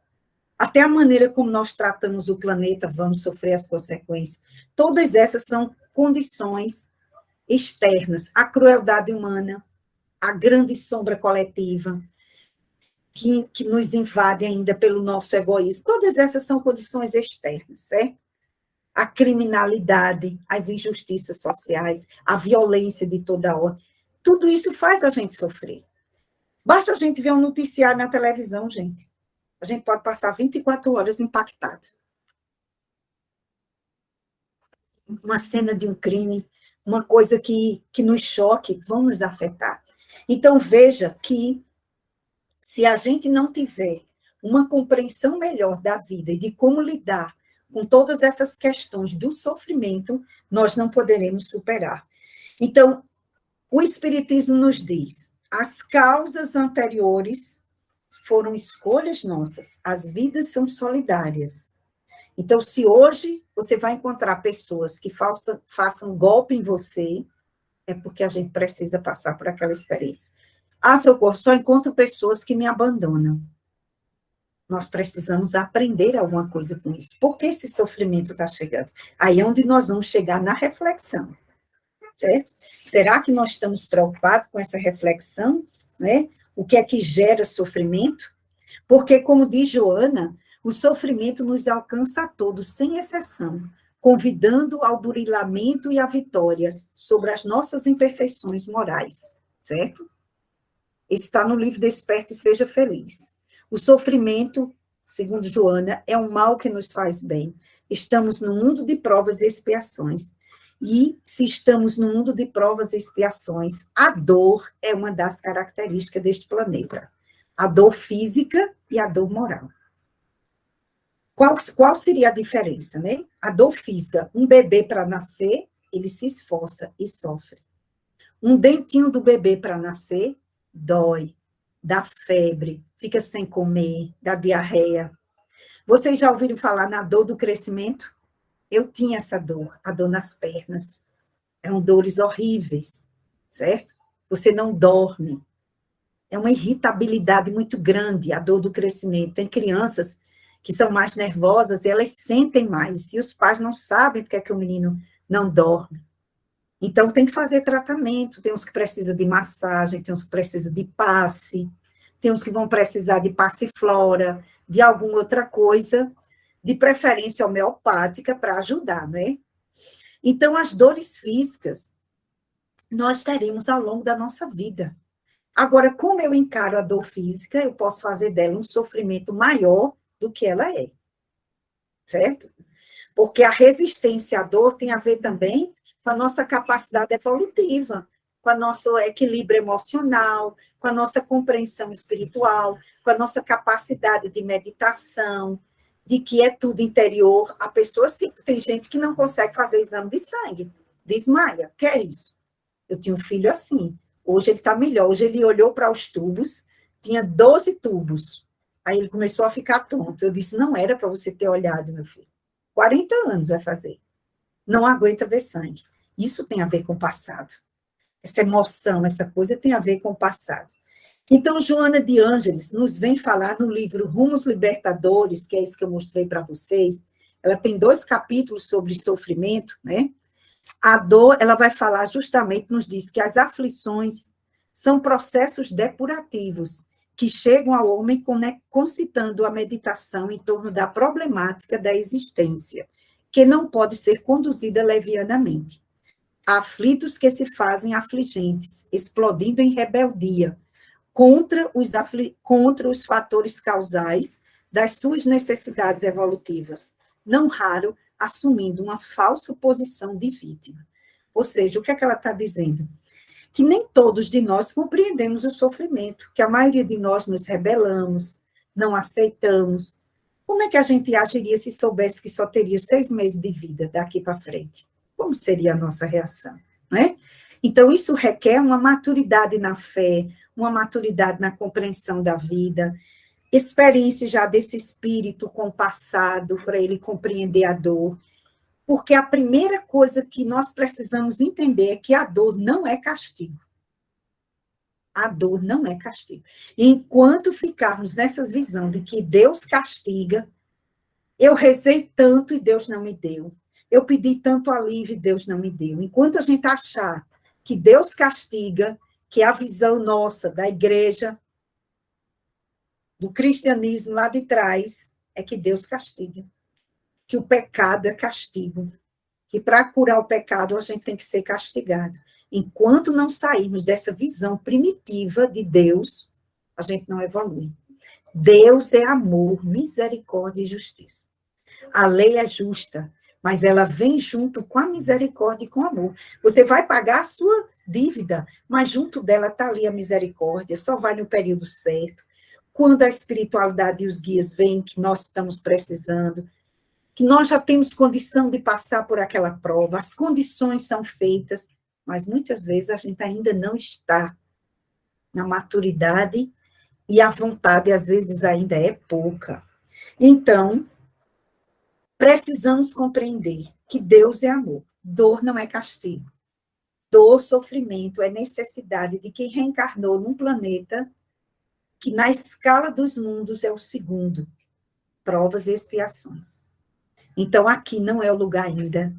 Até a maneira como nós tratamos o planeta, vamos sofrer as consequências. Todas essas são condições externas. A crueldade humana, a grande sombra coletiva, que nos invade ainda pelo nosso egoísmo. Todas essas são condições externas, certo? A criminalidade, as injustiças sociais, a violência de toda ordem. Tudo isso faz a gente sofrer. Basta a gente ver um noticiário na televisão, gente. A gente pode passar 24 horas impactado. Uma cena de um crime, uma coisa que nos choque, vão nos afetar. Então, veja que se a gente não tiver uma compreensão melhor da vida e de como lidar com todas essas questões do sofrimento, nós não poderemos superar. Então, o Espiritismo nos diz, as causas anteriores foram escolhas nossas, as vidas são solidárias. Então, se hoje você vai encontrar pessoas que façam golpe em você, é porque a gente precisa passar por aquela experiência. Ah, Socorro, só encontro pessoas que me abandonam. Nós precisamos aprender alguma coisa com isso. Por que esse sofrimento está chegando? Aí é onde nós vamos chegar na reflexão, certo? Será que nós estamos preocupados com essa reflexão, né? O que é que gera sofrimento? Porque, como diz Joana, o sofrimento nos alcança a todos, sem exceção, convidando ao burilamento e à vitória sobre as nossas imperfeições morais, certo? Esse está no livro Desperte e Seja Feliz. O sofrimento, segundo Joana, é um mal que nos faz bem. Estamos no mundo de provas e expiações. E, se estamos no mundo de provas e expiações, a dor é uma das características deste planeta. A dor física e a dor moral. Qual seria a diferença, né? A dor física, um bebê para nascer, ele se esforça e sofre. Um dentinho do bebê para nascer, dói, dá febre, fica sem comer, dá diarreia. Vocês já ouviram falar na dor do crescimento? Eu tinha essa dor, a dor nas pernas. Eram dores horríveis, certo? Você não dorme. É uma irritabilidade muito grande, a dor do crescimento. Tem crianças que são mais nervosas e elas sentem mais. E os pais não sabem porque é que o menino não dorme. Então, tem que fazer tratamento. Tem uns que precisam de massagem, tem uns que precisam de passe, tem uns que vão precisar de passiflora, de alguma outra coisa, de preferência homeopática, para ajudar, né? Então, as dores físicas, nós teremos ao longo da nossa vida. Agora, como eu encaro a dor física, eu posso fazer dela um sofrimento maior do que ela é, certo? Porque a resistência à dor tem a ver também com a nossa capacidade evolutiva, com o nosso equilíbrio emocional, com a nossa compreensão espiritual, com a nossa capacidade de meditação, de que é tudo interior. Há pessoas que tem gente que não consegue fazer exame de sangue, desmaia. O que é isso? Eu tinha um filho assim. Hoje ele está melhor. Hoje ele olhou para os tubos, tinha 12 tubos. Aí ele começou a ficar tonto. Eu disse, não era para você ter olhado, meu filho. 40 anos vai fazer. Não aguenta ver sangue. Isso tem a ver com o passado. Essa emoção, essa coisa tem a ver com o passado. Então, Joana de Ângeles nos vem falar no livro Rumos Libertadores, que é esse que eu mostrei para vocês. Ela tem 2 capítulos sobre sofrimento, né? A dor, ela vai falar justamente, nos diz que as aflições são processos depurativos que chegam ao homem concitando a meditação em torno da problemática da existência, que não pode ser conduzida levianamente. Há aflitos que se fazem afligentes, explodindo em rebeldia contra os fatores causais das suas necessidades evolutivas, não raro assumindo uma falsa posição de vítima. Ou seja, o que é que ela está dizendo? Que nem todos de nós compreendemos o sofrimento, que a maioria de nós nos rebelamos, não aceitamos. Como é que a gente agiria se soubesse que só teria 6 meses de vida daqui para frente? Como seria a nossa reação, não é? Então, isso requer uma maturidade na fé, uma maturidade na compreensão da vida, experiência já desse espírito com o passado, para ele compreender a dor, porque a primeira coisa que nós precisamos entender é que a dor não é castigo. A dor não é castigo. E enquanto ficarmos nessa visão de que Deus castiga, eu rezei tanto e Deus não me deu. Eu pedi tanto alívio e Deus não me deu. Enquanto a gente achar que Deus castiga, que é a visão nossa da igreja, do cristianismo lá de trás, é que Deus castiga. Que o pecado é castigo. Que para curar o pecado a gente tem que ser castigado. Enquanto não sairmos dessa visão primitiva de Deus, a gente não evolui. Deus é amor, misericórdia e justiça. A lei é justa, mas ela vem junto com a misericórdia e com o amor. Você vai pagar a sua dívida, mas junto dela está ali a misericórdia, só vai no período certo. Quando a espiritualidade e os guias veem que nós estamos precisando, que nós já temos condição de passar por aquela prova, as condições são feitas, mas muitas vezes a gente ainda não está na maturidade e a vontade, às vezes, ainda é pouca. Então, precisamos compreender que Deus é amor, dor não é castigo. Dor, sofrimento, é necessidade de quem reencarnou num planeta que, na escala dos mundos, é o segundo, provas e expiações. Então, aqui não é o lugar ainda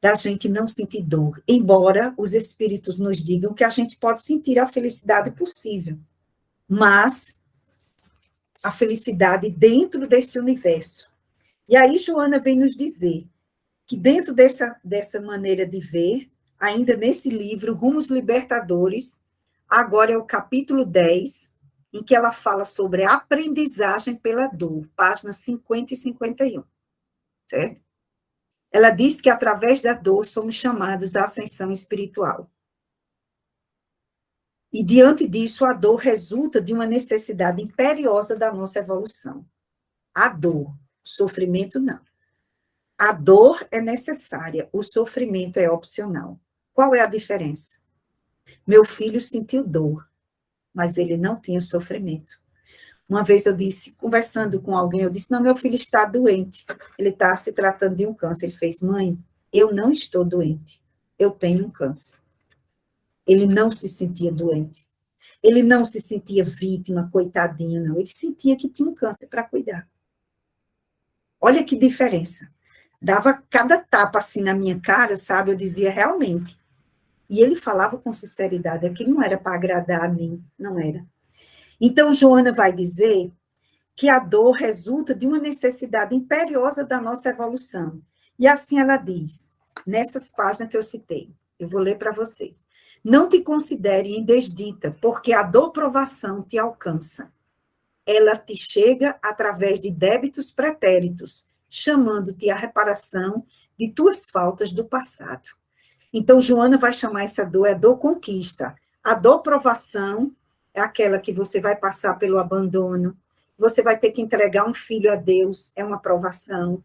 da gente não sentir dor, embora os espíritos nos digam que a gente pode sentir a felicidade possível, mas a felicidade dentro desse universo. E aí, Joana vem nos dizer que dentro dessa maneira de ver, ainda nesse livro, Rumos Libertadores, agora é o capítulo 10, em que ela fala sobre a aprendizagem pela dor, páginas 50 e 51. Certo? Ela diz que através da dor somos chamados à ascensão espiritual. E diante disso, a dor resulta de uma necessidade imperiosa da nossa evolução. A dor, o sofrimento não. A dor é necessária, o sofrimento é opcional. Qual é a diferença? Meu filho sentiu dor, mas ele não tinha sofrimento. Uma vez eu disse, conversando com alguém, eu disse, não, meu filho está doente, ele está se tratando de um câncer. Ele fez, mãe, eu não estou doente, eu tenho um câncer. Ele não se sentia doente, ele não se sentia vítima, coitadinho, não, ele sentia que tinha um câncer para cuidar. Olha que diferença. Dava cada tapa assim na minha cara, sabe, eu dizia realmente. E ele falava com sinceridade, aquilo não era para agradar a mim, não era. Então, Joana vai dizer que a dor resulta de uma necessidade imperiosa da nossa evolução. E assim ela diz, nessas páginas que eu citei, eu vou ler para vocês. Não te considere em desdita, porque a dor-provação te alcança. Ela te chega através de débitos pretéritos, chamando-te à reparação de tuas faltas do passado. Então, Joana vai chamar essa dor, a dor conquista. A dor-provação é aquela que você vai passar pelo abandono, você vai ter que entregar um filho a Deus, é uma provação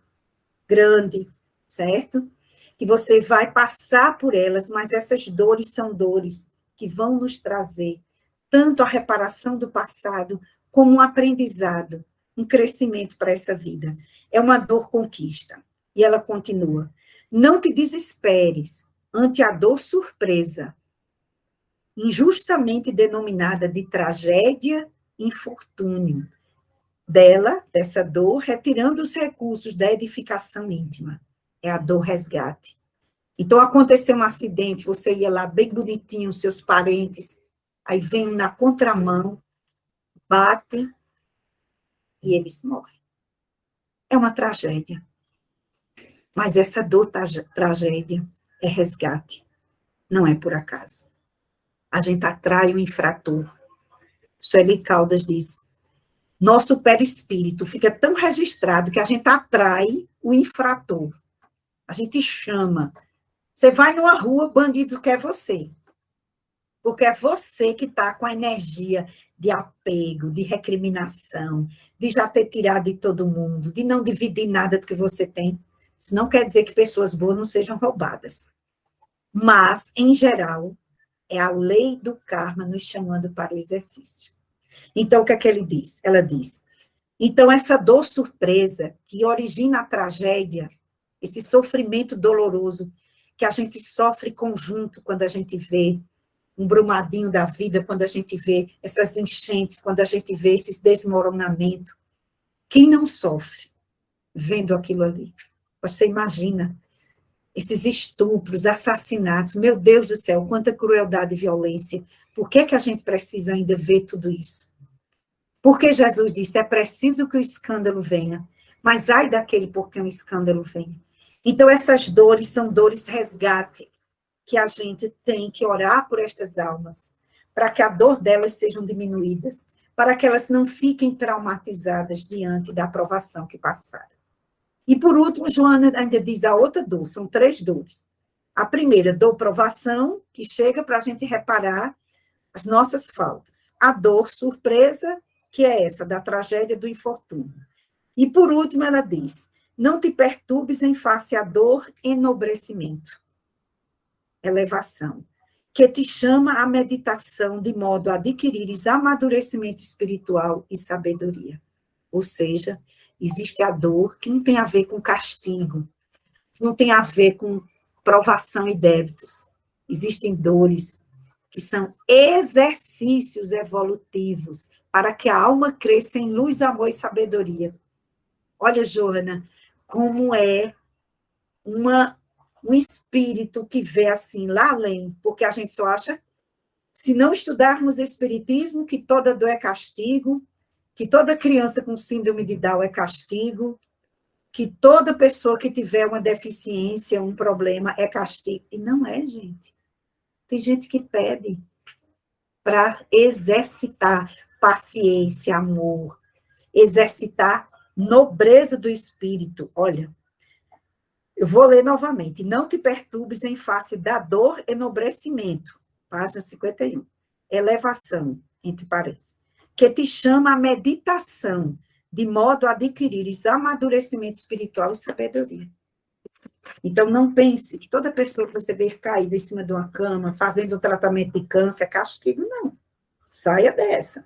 grande, certo? Que você vai passar por elas, mas essas dores são dores que vão nos trazer tanto a reparação do passado, como um aprendizado, um crescimento para essa vida. É uma dor conquista. E ela continua. Não te desesperes ante a dor surpresa, injustamente denominada de tragédia, infortúnio, dessa dor, retirando os recursos da edificação íntima. É a dor resgate. Então, aconteceu um acidente, você ia lá bem bonitinho, seus parentes, aí vem na contramão, bate e eles morrem. É uma tragédia. Mas essa dor tragédia é resgate. Não é por acaso. A gente atrai o infrator. Sueli Caldas diz, nosso perispírito fica tão registrado que a gente atrai o infrator. A gente chama. Você vai numa rua, bandido quer você. Porque é você que está com a energia de apego, de recriminação, de já ter tirado de todo mundo, de não dividir nada do que você tem. Isso não quer dizer que pessoas boas não sejam roubadas. Mas, em geral, é a lei do karma nos chamando para o exercício. Então, o que é que ele diz? Ela diz, então, essa dor surpresa que origina a tragédia, esse sofrimento doloroso que a gente sofre conjunto quando a gente vê um brumadinho da vida, quando a gente vê essas enchentes, quando a gente vê esses desmoronamentos. Quem não sofre vendo aquilo ali? Você imagina esses estupros, assassinatos, meu Deus do céu, quanta crueldade e violência. Por que a gente precisa ainda ver tudo isso? Porque Jesus disse, é preciso que o escândalo venha, mas ai daquele por quem o escândalo venha. Então, essas dores são dores resgate, que a gente tem que orar por estas almas, para que a dor delas sejam diminuídas, para que elas não fiquem traumatizadas diante da provação que passaram. E, por último, Joana ainda diz a outra dor, são 3 dores. A primeira, dor provação, que chega para a gente reparar as nossas faltas. A dor surpresa, que é essa, da tragédia do infortúnio. E, por último, ela diz, não te perturbes em face à dor, enobrecimento. Elevação, que te chama à meditação de modo a adquirires amadurecimento espiritual e sabedoria. Ou seja, existe a dor que não tem a ver com castigo, que não tem a ver com provação e débitos. Existem dores que são exercícios evolutivos para que a alma cresça em luz, amor e sabedoria. Olha, Joana, como é um espírito que vê assim, lá além, porque a gente só acha, se não estudarmos espiritismo, que toda dor é castigo, que toda criança com síndrome de Down é castigo, que toda pessoa que tiver uma deficiência, um problema, é castigo. E não é, gente. Tem gente que pede para exercitar paciência, amor, exercitar nobreza do espírito. Olha, eu vou ler novamente. Não te perturbes em face da dor, enobrecimento. Página 51. Elevação, entre parênteses. Que te chama a meditação, de modo a adquirires amadurecimento espiritual e sabedoria. Então, não pense que toda pessoa que você vê caída em cima de uma cama, fazendo um tratamento de câncer, é castigo, não. Saia dessa.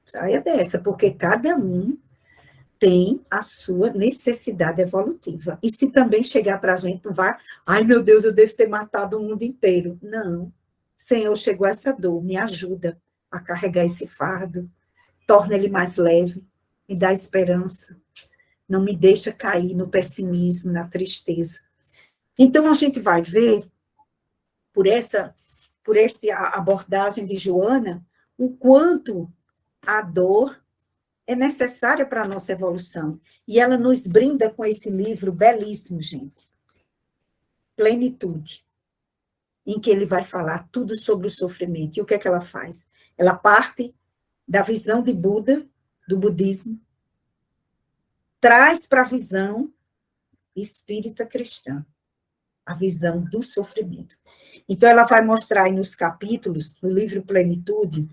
Saia dessa, porque cada um tem a sua necessidade evolutiva. E se também chegar para a gente, não vai, ai meu Deus, eu devo ter matado o mundo inteiro. Não. Senhor, chegou essa dor, me ajuda a carregar esse fardo, torna ele mais leve, me dá esperança, não me deixa cair no pessimismo, na tristeza. Então, a gente vai ver, por essa abordagem de Joana, o quanto a dor é necessária para a nossa evolução. E ela nos brinda com esse livro belíssimo, gente. Plenitude, em que ele vai falar tudo sobre o sofrimento. E o que é que ela faz? Ela parte da visão de Buda, do budismo, traz para a visão espírita cristã, a visão do sofrimento. Então, ela vai mostrar aí nos capítulos, no livro Plenitude,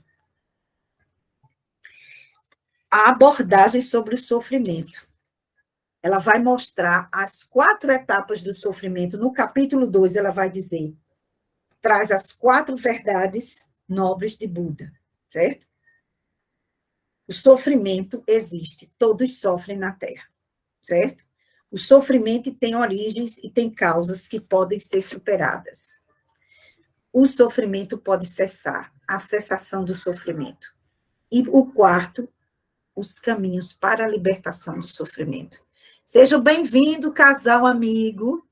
a abordagem sobre o sofrimento. Ela vai mostrar as 4 etapas do sofrimento. No capítulo 2, ela vai dizer, traz as 4 verdades nobres de Buda, certo? O sofrimento existe, todos sofrem na Terra, certo? O sofrimento tem origens e tem causas que podem ser superadas. O sofrimento pode cessar, a cessação do sofrimento. E o 4, os caminhos para a libertação do sofrimento. Sejam bem-vindos, casal amigo.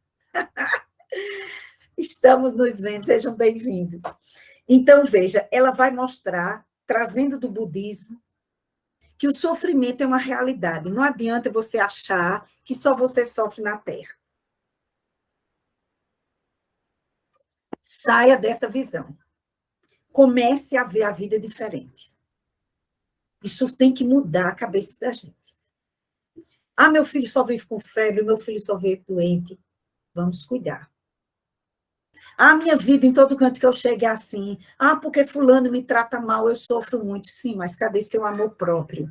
Estamos nos vendo, sejam bem-vindos. Então, veja, ela vai mostrar, trazendo do budismo, que o sofrimento é uma realidade. Não adianta você achar que só você sofre na Terra. Saia dessa visão. Comece a ver a vida diferente. Isso tem que mudar a cabeça da gente. Ah, meu filho só vive com febre, meu filho só vive doente. Vamos cuidar. Ah, minha vida em todo canto que eu chegue é assim. Ah, porque fulano me trata mal, eu sofro muito. Sim, mas cadê seu amor próprio?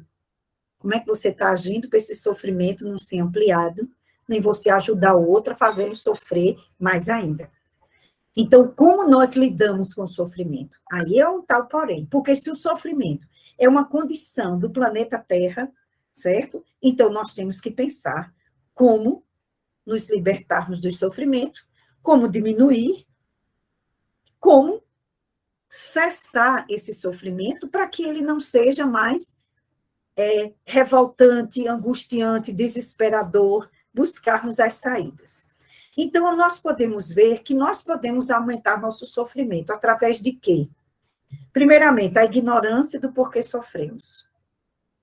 Como é que você está agindo para esse sofrimento não ser ampliado, nem você ajudar o outro a fazê-lo sofrer mais ainda? Então, como nós lidamos com o sofrimento? Aí é um tal porém. Porque se o sofrimento é uma condição do planeta Terra, certo? Então, nós temos que pensar como nos libertarmos do sofrimento, como diminuir, como cessar esse sofrimento para que ele não seja mais revoltante, angustiante, desesperador, buscarmos as saídas. Então, nós podemos ver que nós podemos aumentar nosso sofrimento através de quê? Primeiramente, a ignorância do porquê sofremos.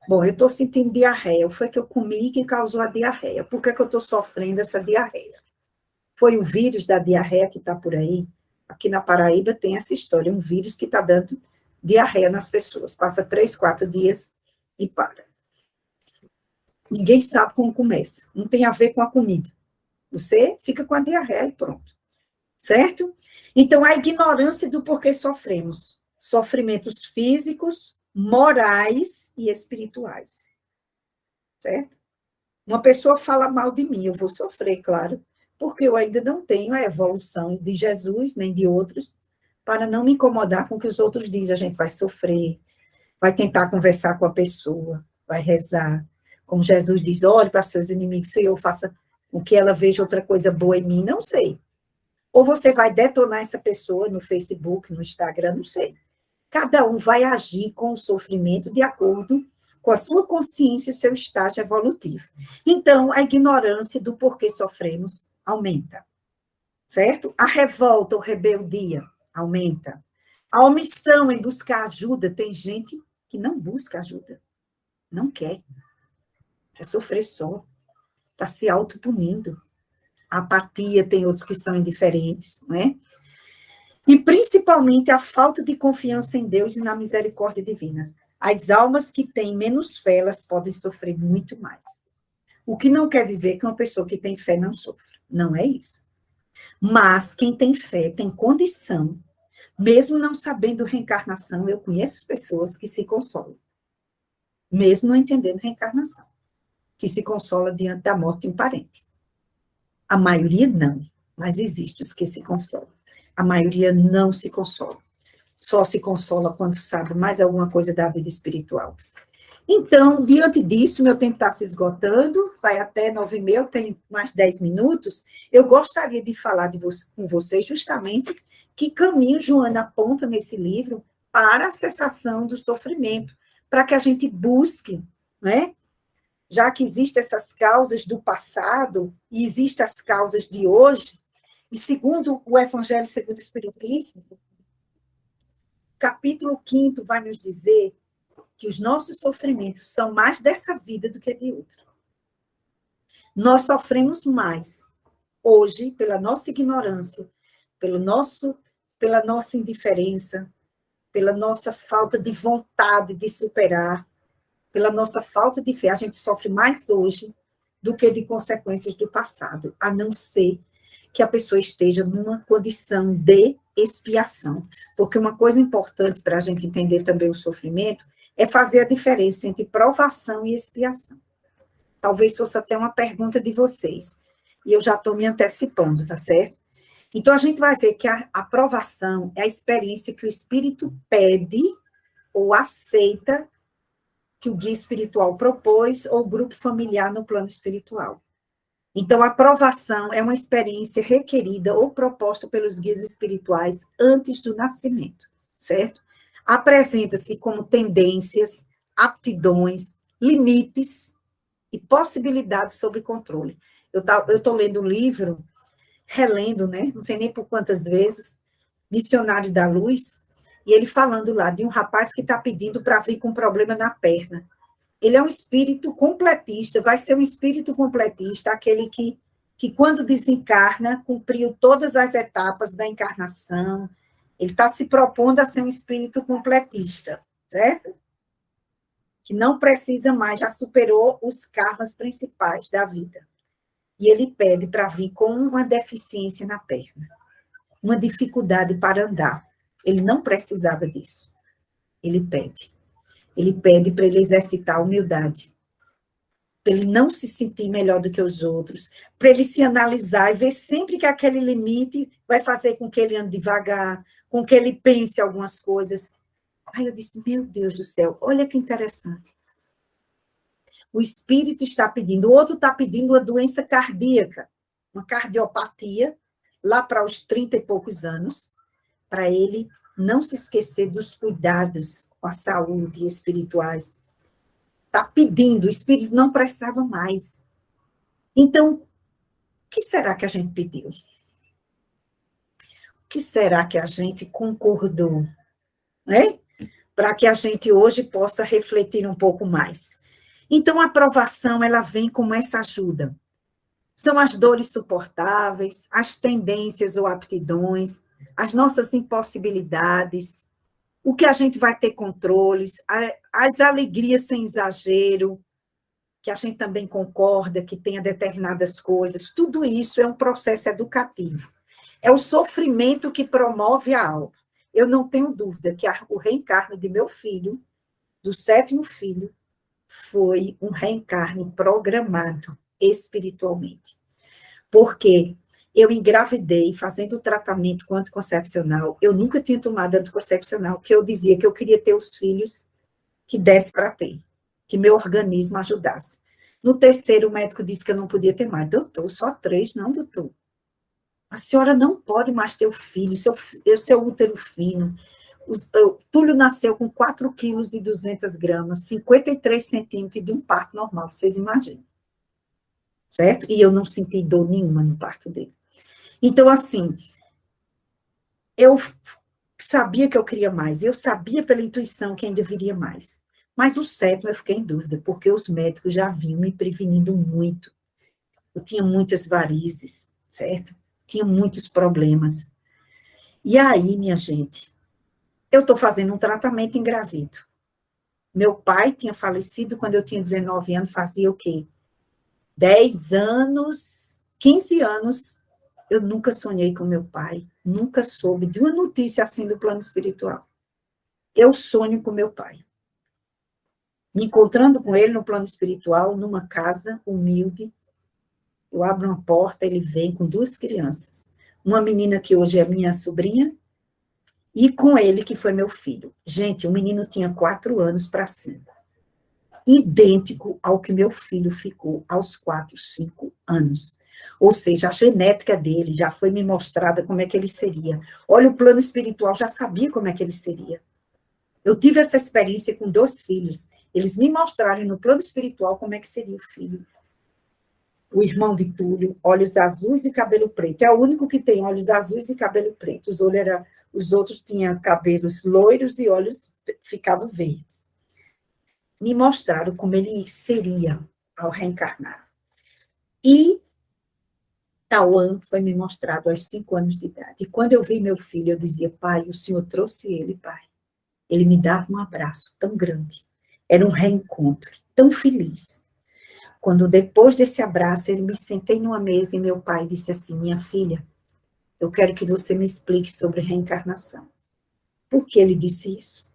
Bom, eu estou sentindo diarreia. O que foi que eu comi que causou a diarreia? Por que eu estou sofrendo essa diarreia? Foi o vírus da diarreia que está por aí? Aqui na Paraíba tem essa história, um vírus que está dando diarreia nas pessoas. Passa 3, 4 dias e para. Ninguém sabe como começa. Não tem a ver com a comida. Você fica com a diarreia e pronto. Certo? Então, a ignorância do porquê sofremos. Sofrimentos físicos, morais e espirituais. Certo? Uma pessoa fala mal de mim, eu vou sofrer, claro, porque eu ainda não tenho a evolução de Jesus, nem de outros, para não me incomodar com o que os outros dizem. A gente vai sofrer, vai tentar conversar com a pessoa, vai rezar. Como Jesus diz, olhe para seus inimigos, se eu faça com que ela veja outra coisa boa em mim, não sei. Ou você vai detonar essa pessoa no Facebook, no Instagram, não sei. Cada um vai agir com o sofrimento de acordo com a sua consciência e seu estágio evolutivo. Então, a ignorância do porquê sofremos aumenta, certo? A revolta ou rebeldia aumenta. A omissão em buscar ajuda, tem gente que não busca ajuda, não quer, quer sofrer só, está se autopunindo. A apatia, tem outros que são indiferentes, não é? E, principalmente, a falta de confiança em Deus e na misericórdia divina. As almas que têm menos fé, elas podem sofrer muito mais. O que não quer dizer que uma pessoa que tem fé não sofra. Não é isso. Mas quem tem fé tem condição, mesmo não sabendo reencarnação, eu conheço pessoas que se consolam, mesmo não entendendo reencarnação, que se consola diante da morte de um parente. A maioria não, mas existe os que se consolam. A maioria não se consola. Só se consola quando sabe mais alguma coisa da vida espiritual. Então, diante disso, meu tempo está se esgotando, vai até 9h30, eu tenho mais 10 minutos. Eu gostaria de falar com vocês justamente que caminho Joana aponta nesse livro para a cessação do sofrimento, para que a gente busque, né? Já que existem essas causas do passado e existem as causas de hoje, e segundo o Evangelho segundo o Espiritismo, capítulo 5 vai nos dizer que os nossos sofrimentos são mais dessa vida do que de outra. Nós sofremos mais hoje pela nossa ignorância, pela nossa indiferença, pela nossa falta de vontade de superar, pela nossa falta de fé. A gente sofre mais hoje do que de consequências do passado, a não ser que a pessoa esteja numa condição de expiação. Porque uma coisa importante para a gente entender também o sofrimento é fazer a diferença entre provação e expiação. Talvez fosse até uma pergunta de vocês, e eu já estou me antecipando, tá certo? Então, a gente vai ver que a provação é a experiência que o espírito pede ou aceita que o guia espiritual propôs ou o grupo familiar no plano espiritual. Então, a provação é uma experiência requerida ou proposta pelos guias espirituais antes do nascimento, certo? Apresenta-se como tendências, aptidões, limites e possibilidades sobre controle. Eu estou lendo um livro, relendo, né? Não sei nem por quantas vezes, Missionário da Luz, e ele falando lá de um rapaz que está pedindo para vir com problema na perna. Ele é um espírito completista, vai ser um espírito completista, aquele que quando desencarna, cumpriu todas as etapas da encarnação. Ele está se propondo a ser um espírito completista, certo? Que não precisa mais, já superou os karmas principais da vida. E ele pede para vir com uma deficiência na perna, uma dificuldade para andar. Ele não precisava disso. Ele pede. Ele pede para ele exercitar a humildade, para ele não se sentir melhor do que os outros, para ele se analisar e ver sempre que aquele limite vai fazer com que ele ande devagar, com que ele pense algumas coisas. Aí eu disse, meu Deus do céu, olha que interessante. O espírito está pedindo, o outro está pedindo uma doença cardíaca, uma cardiopatia, lá para os 30 e poucos anos, para ele não se esquecer dos cuidados com a saúde espirituais. Está pedindo, o espírito não precisava mais. Então, o que será que a gente pediu? O que será que a gente concordou? Né? Para que a gente hoje possa refletir um pouco mais. Então, a aprovação, ela vem como essa ajuda. São as dores suportáveis, as tendências ou aptidões, as nossas impossibilidades, o que a gente vai ter controles, as alegrias sem exagero, que a gente também concorda que tenha determinadas coisas, tudo isso é um processo educativo. É o sofrimento que promove a alma. Eu não tenho dúvida que o reencarne de meu filho, do 7º filho, foi um reencarne programado espiritualmente. Porque eu engravidei fazendo o tratamento com anticoncepcional, eu nunca tinha tomado anticoncepcional, que eu dizia que eu queria ter os filhos que desse para ter, que meu organismo ajudasse. No 3º, o médico disse que eu não podia ter mais. Doutor, só 3? Não, doutor. A senhora não pode mais ter o filho, seu útero fino. O Túlio nasceu com 4,2 kg, 53 centímetros de um parto normal, vocês imaginam. Certo? E eu não senti dor nenhuma no parto dele. Então, assim, eu sabia que eu queria mais, eu sabia pela intuição que ainda viria mais. Mas o 7º eu fiquei em dúvida, porque os médicos já vinham me prevenindo muito. Eu tinha muitas varizes, certo? Tinha muitos problemas. E aí, minha gente, eu estou fazendo um tratamento engravido. Meu pai tinha falecido quando eu tinha 19 anos, fazia o quê? 10 anos, 15 anos, eu nunca sonhei com meu pai, nunca soube de uma notícia assim do plano espiritual. Eu sonho com meu pai. Me encontrando com ele no plano espiritual, numa casa humilde, eu abro uma porta, ele vem com 2 crianças. Uma menina que hoje é minha sobrinha, e com ele, que foi meu filho. Gente, o menino tinha 4 anos para 5. Idêntico ao que meu filho ficou aos 4, 5 anos. Ou seja, a genética dele já foi me mostrada como é que ele seria. Olha, o plano espiritual já sabia como é que ele seria. Eu tive essa experiência com 2 filhos. Eles me mostraram no plano espiritual como é que seria o filho. O irmão de Túlio, olhos azuis e cabelo preto. É o único que tem olhos azuis e cabelo preto. Os outros tinham cabelos loiros e olhos ficavam verdes. Me mostraram como ele seria ao reencarnar. E Tauan foi me mostrado aos 5 anos de idade. E quando eu vi meu filho, eu dizia, pai, o senhor trouxe ele, pai. Ele me dava um abraço tão grande. Era um reencontro tão feliz. Quando depois desse abraço, ele me sentei numa mesa e meu pai disse assim, minha filha, eu quero que você me explique sobre reencarnação. Por que ele disse isso?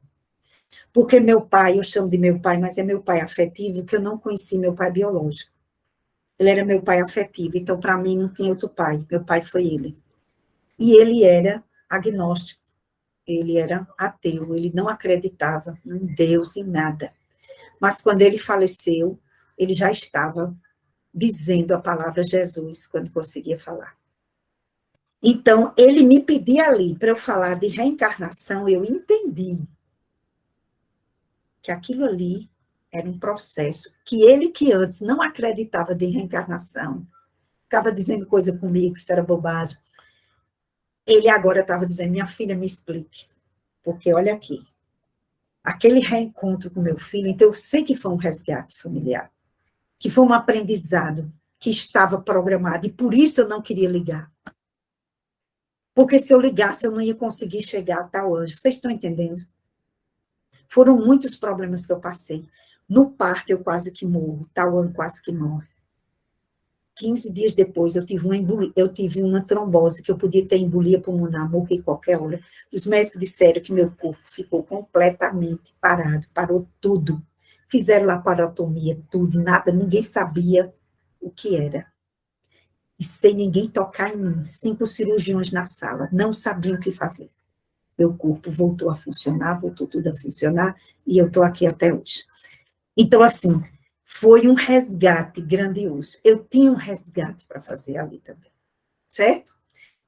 Porque meu pai, eu chamo de meu pai, mas é meu pai afetivo, que eu não conheci meu pai biológico. Ele era meu pai afetivo, então para mim não tinha outro pai, meu pai foi ele. E ele era agnóstico, ele era ateu, ele não acreditava em Deus, em nada. Mas quando ele faleceu, ele já estava dizendo a palavra Jesus, quando conseguia falar. Então, ele me pedia ali, para eu falar de reencarnação, eu entendi que aquilo ali era um processo, que ele que antes não acreditava de reencarnação, ficava dizendo coisa comigo, que isso era bobagem, ele agora estava dizendo, minha filha, me explique, porque olha aqui, aquele reencontro com meu filho, então eu sei que foi um resgate familiar, que foi um aprendizado que estava programado, e por isso eu não queria ligar. Porque se eu ligasse, eu não ia conseguir chegar a tal anjo. Vocês estão entendendo? Foram muitos problemas que eu passei. No parto, eu quase que morro. Tal anjo quase que morre. 15 dias depois, eu tive uma trombose, que eu podia ter embolia pulmonar, morrer qualquer hora. Os médicos disseram que meu corpo ficou completamente parado, parou tudo. Fizeram laparotomia, tudo, nada, ninguém sabia o que era. E sem ninguém tocar em mim, 5 cirurgiões na sala, não sabiam o que fazer. Meu corpo voltou a funcionar, voltou tudo a funcionar, e eu estou aqui até hoje. Então, assim, foi um resgate grandioso. Eu tinha um resgate para fazer ali também, certo?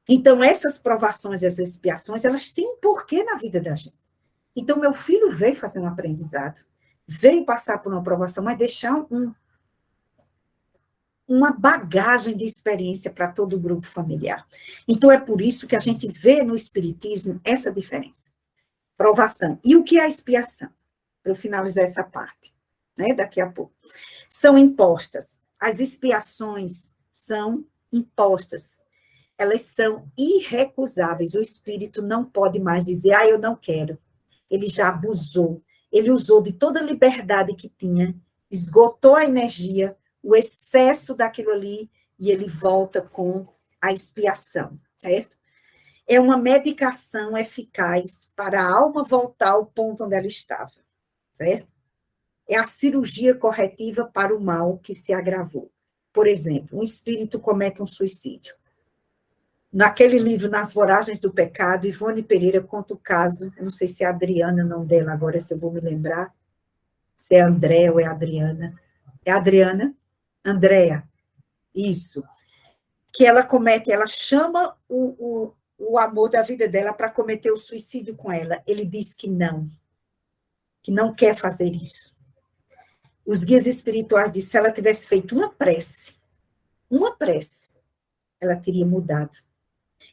Então, essas provações, essas expiações, elas têm um porquê na vida da gente. Então, meu filho veio fazer um aprendizado, veio passar por uma provação, mas deixar uma bagagem de experiência para todo o grupo familiar. Então, é por isso que a gente vê no Espiritismo essa diferença. Provação. E o que é a expiação? Para eu finalizar essa parte, né, daqui a pouco. São impostas. As expiações são impostas. Elas são irrecusáveis. O espírito não pode mais dizer, eu não quero. Ele já abusou. Ele usou de toda a liberdade que tinha, esgotou a energia, o excesso daquilo ali, e ele volta com a expiação, certo? É uma medicação eficaz para a alma voltar ao ponto onde ela estava, certo? É a cirurgia corretiva para o mal que se agravou. Por exemplo, um espírito comete um suicídio. Naquele livro, Nas Voragens do Pecado, Ivone Pereira conta o caso, eu não sei se é Adriana o nome dela agora, se eu vou me lembrar, se é André ou é Adriana. É Adriana? Andréa, isso, que ela chama o amor da vida dela para cometer o suicídio com ela. Ele diz que não quer fazer isso. Os guias espirituais disseram, se ela tivesse feito uma prece, ela teria mudado.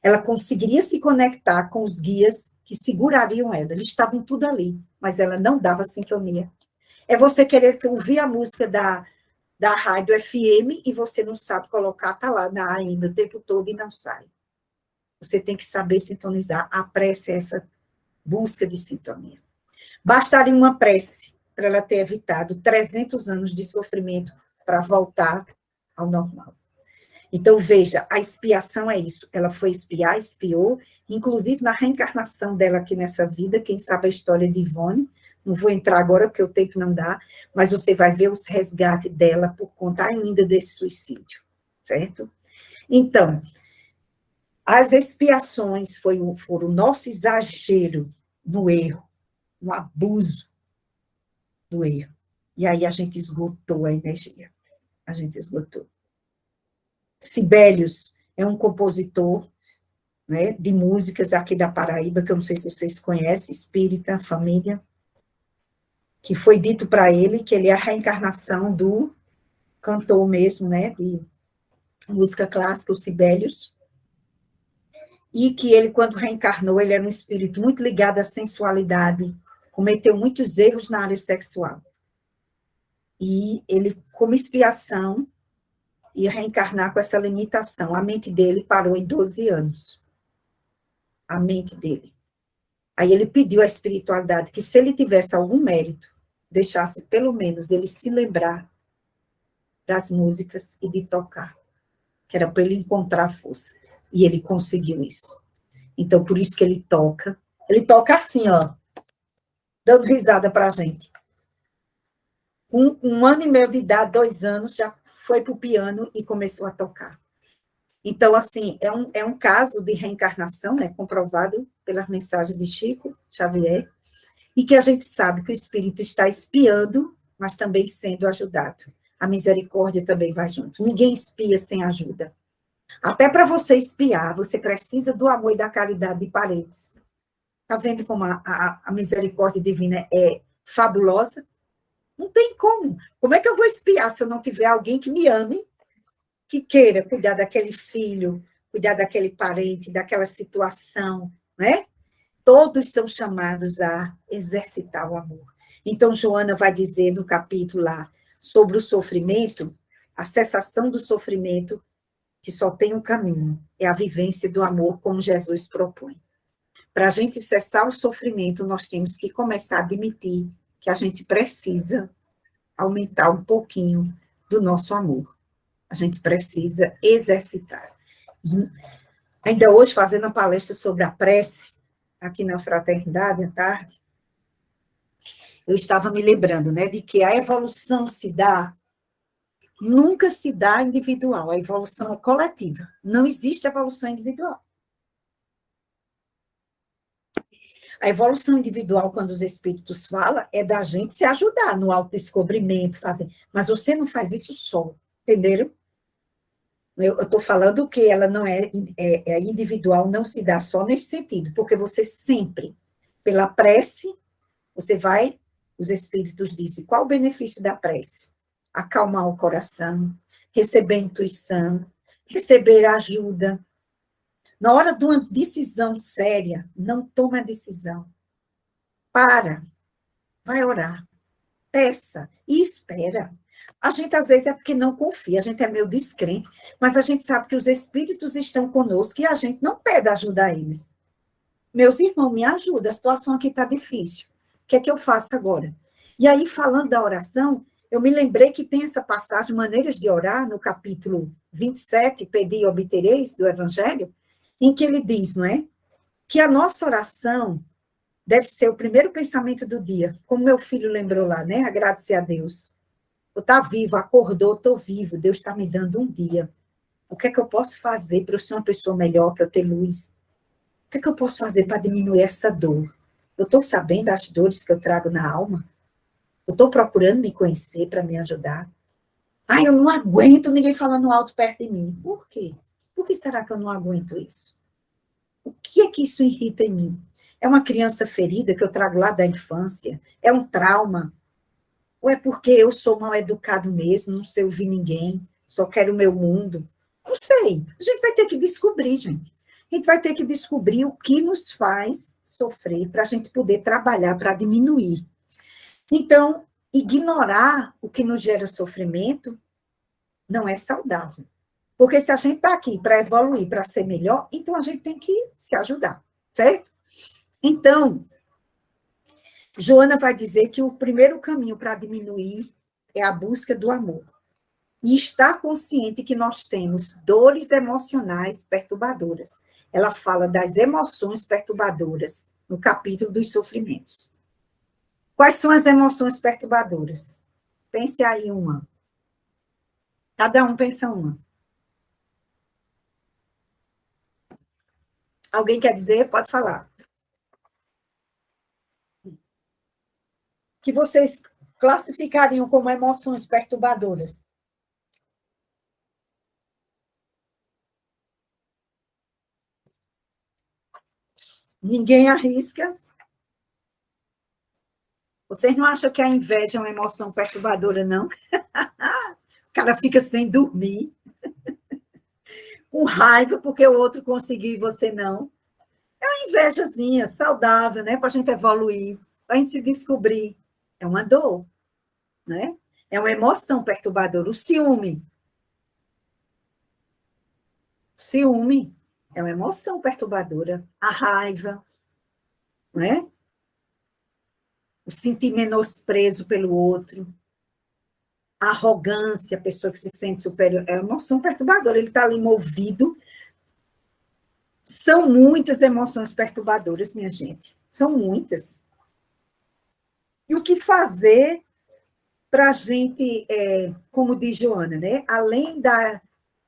Ela conseguiria se conectar com os guias que segurariam ela. Eles estavam tudo ali, mas ela não dava sintonia. É você querer ouvir a música da rádio FM e você não sabe colocar, está lá na AM o tempo todo e não sai. Você tem que saber sintonizar. A prece é essa busca de sintonia. Bastaria uma prece para ela ter evitado 300 anos de sofrimento para voltar ao normal. Então, veja, a expiação é isso. Ela foi expiar, expiou, inclusive na reencarnação dela aqui nessa vida, quem sabe a história de Ivone, não vou entrar agora porque o tempo não dá, mas você vai ver os resgates dela por conta ainda desse suicídio, certo? Então, as expiações foram o nosso exagero no erro, no abuso do erro. E aí a gente esgotou a energia. A gente esgotou. Sibelius é um compositor, né, de músicas aqui da Paraíba, que eu não sei se vocês conhecem, espírita, família, que foi dito para ele que ele é a reencarnação do cantor mesmo, né, de música clássica, o Sibelius, e que ele, quando reencarnou, ele era um espírito muito ligado à sensualidade, cometeu muitos erros na área sexual. E ele, como expiação, ia reencarnar com essa limitação. A mente dele parou em 12 anos. A mente dele. Aí ele pediu à espiritualidade que, se ele tivesse algum mérito, deixasse pelo menos ele se lembrar das músicas e de tocar, que era para ele encontrar força. E ele conseguiu isso. Então, por isso que ele toca assim, ó. dando risada para a gente. Com 1 ano e meio de idade, 2 anos, já foi para o piano e começou a tocar. Então, assim, é um caso de reencarnação, né, comprovado pelas mensagens de Chico Xavier, e que a gente sabe que o espírito está espiando, mas também sendo ajudado. A misericórdia também vai junto. Ninguém espia sem ajuda. Até para você espiar, você precisa do amor e da caridade de parentes. Está vendo como a misericórdia divina é fabulosa? Não tem como. Como é que eu vou espiar se eu não tiver alguém que me ame, que queira cuidar daquele filho, cuidar daquele parente, daquela situação, né? Todos são chamados a exercitar o amor. Então, Joana vai dizer no capítulo lá sobre o sofrimento, a cessação do sofrimento, que só tem um caminho, é a vivência do amor, como Jesus propõe. Para a gente cessar o sofrimento, nós temos que começar a admitir que a gente precisa aumentar um pouquinho do nosso amor. A gente precisa exercitar. E ainda hoje, fazendo a palestra sobre a prece, aqui na Fraternidade, à tarde, eu estava me lembrando, né, de que a evolução nunca se dá individual, a evolução é coletiva. Não existe evolução individual. A evolução individual, quando os espíritos falam, é da gente se ajudar no autodescobrimento, fazer. Mas você não faz isso só, entenderam? Eu estou falando que ela não é individual, não se dá só nesse sentido, porque você sempre, pela prece, você vai, os espíritos dizem, qual o benefício da prece? Acalmar o coração, receber intuição, receber ajuda. Na hora de uma decisão séria, não tome a decisão. Vai orar, peça e espera. A gente, às vezes, é porque não confia, a gente é meio descrente, mas a gente sabe que os espíritos estão conosco e a gente não pede ajuda a eles. Meus irmãos, me ajudem, a situação aqui está difícil. O que é que eu faço agora? E aí, falando da oração, eu me lembrei que tem essa passagem, Maneiras de Orar, no capítulo 27, Pedi e Obtereis, do Evangelho, em que ele diz, não é? Que a nossa oração deve ser o primeiro pensamento do dia, como meu filho lembrou lá, né? Agradecer a Deus. Eu estou vivo, acordou, estou vivo, Deus está me dando um dia. O que é que eu posso fazer para eu ser uma pessoa melhor, para eu ter luz? O que é que eu posso fazer para diminuir essa dor? Eu estou sabendo das dores que eu trago na alma? Eu estou procurando me conhecer para me ajudar? Ai, eu não aguento ninguém falando alto perto de mim. Por quê? Por que será que eu não aguento isso? O que é que isso irrita em mim? É uma criança ferida que eu trago lá da infância? É um trauma? Ou é porque eu sou mal educado mesmo, não sei ouvir ninguém, só quero o meu mundo? Não sei. A gente vai ter que descobrir, gente. A gente vai ter que descobrir o que nos faz sofrer para a gente poder trabalhar para diminuir. Então, ignorar o que nos gera sofrimento não é saudável. Porque se a gente está aqui para evoluir, para ser melhor, então a gente tem que se ajudar, certo? Então, Joana vai dizer que o primeiro caminho para diminuir é a busca do amor. E estar consciente que nós temos dores emocionais perturbadoras. Ela fala das emoções perturbadoras no capítulo dos sofrimentos. Quais são as emoções perturbadoras? Pense aí uma. Cada um pensa uma. Alguém quer dizer? Pode falar. Que vocês classificariam como emoções perturbadoras? Ninguém arrisca? Vocês não acham que a inveja é uma emoção perturbadora, não? O cara fica sem dormir, com raiva porque o outro conseguiu e você não. É uma invejazinha saudável, né? Para a gente evoluir, para a gente se descobrir. É uma dor, né? É uma emoção perturbadora. O ciúme. Ciúme é uma emoção perturbadora. A raiva, né? O sentir menosprezo pelo outro. A arrogância, a pessoa que se sente superior. É uma emoção perturbadora. Ele está ali movido. São muitas emoções perturbadoras, minha gente. São muitas. E o que fazer para a gente, como diz Joana, né? Além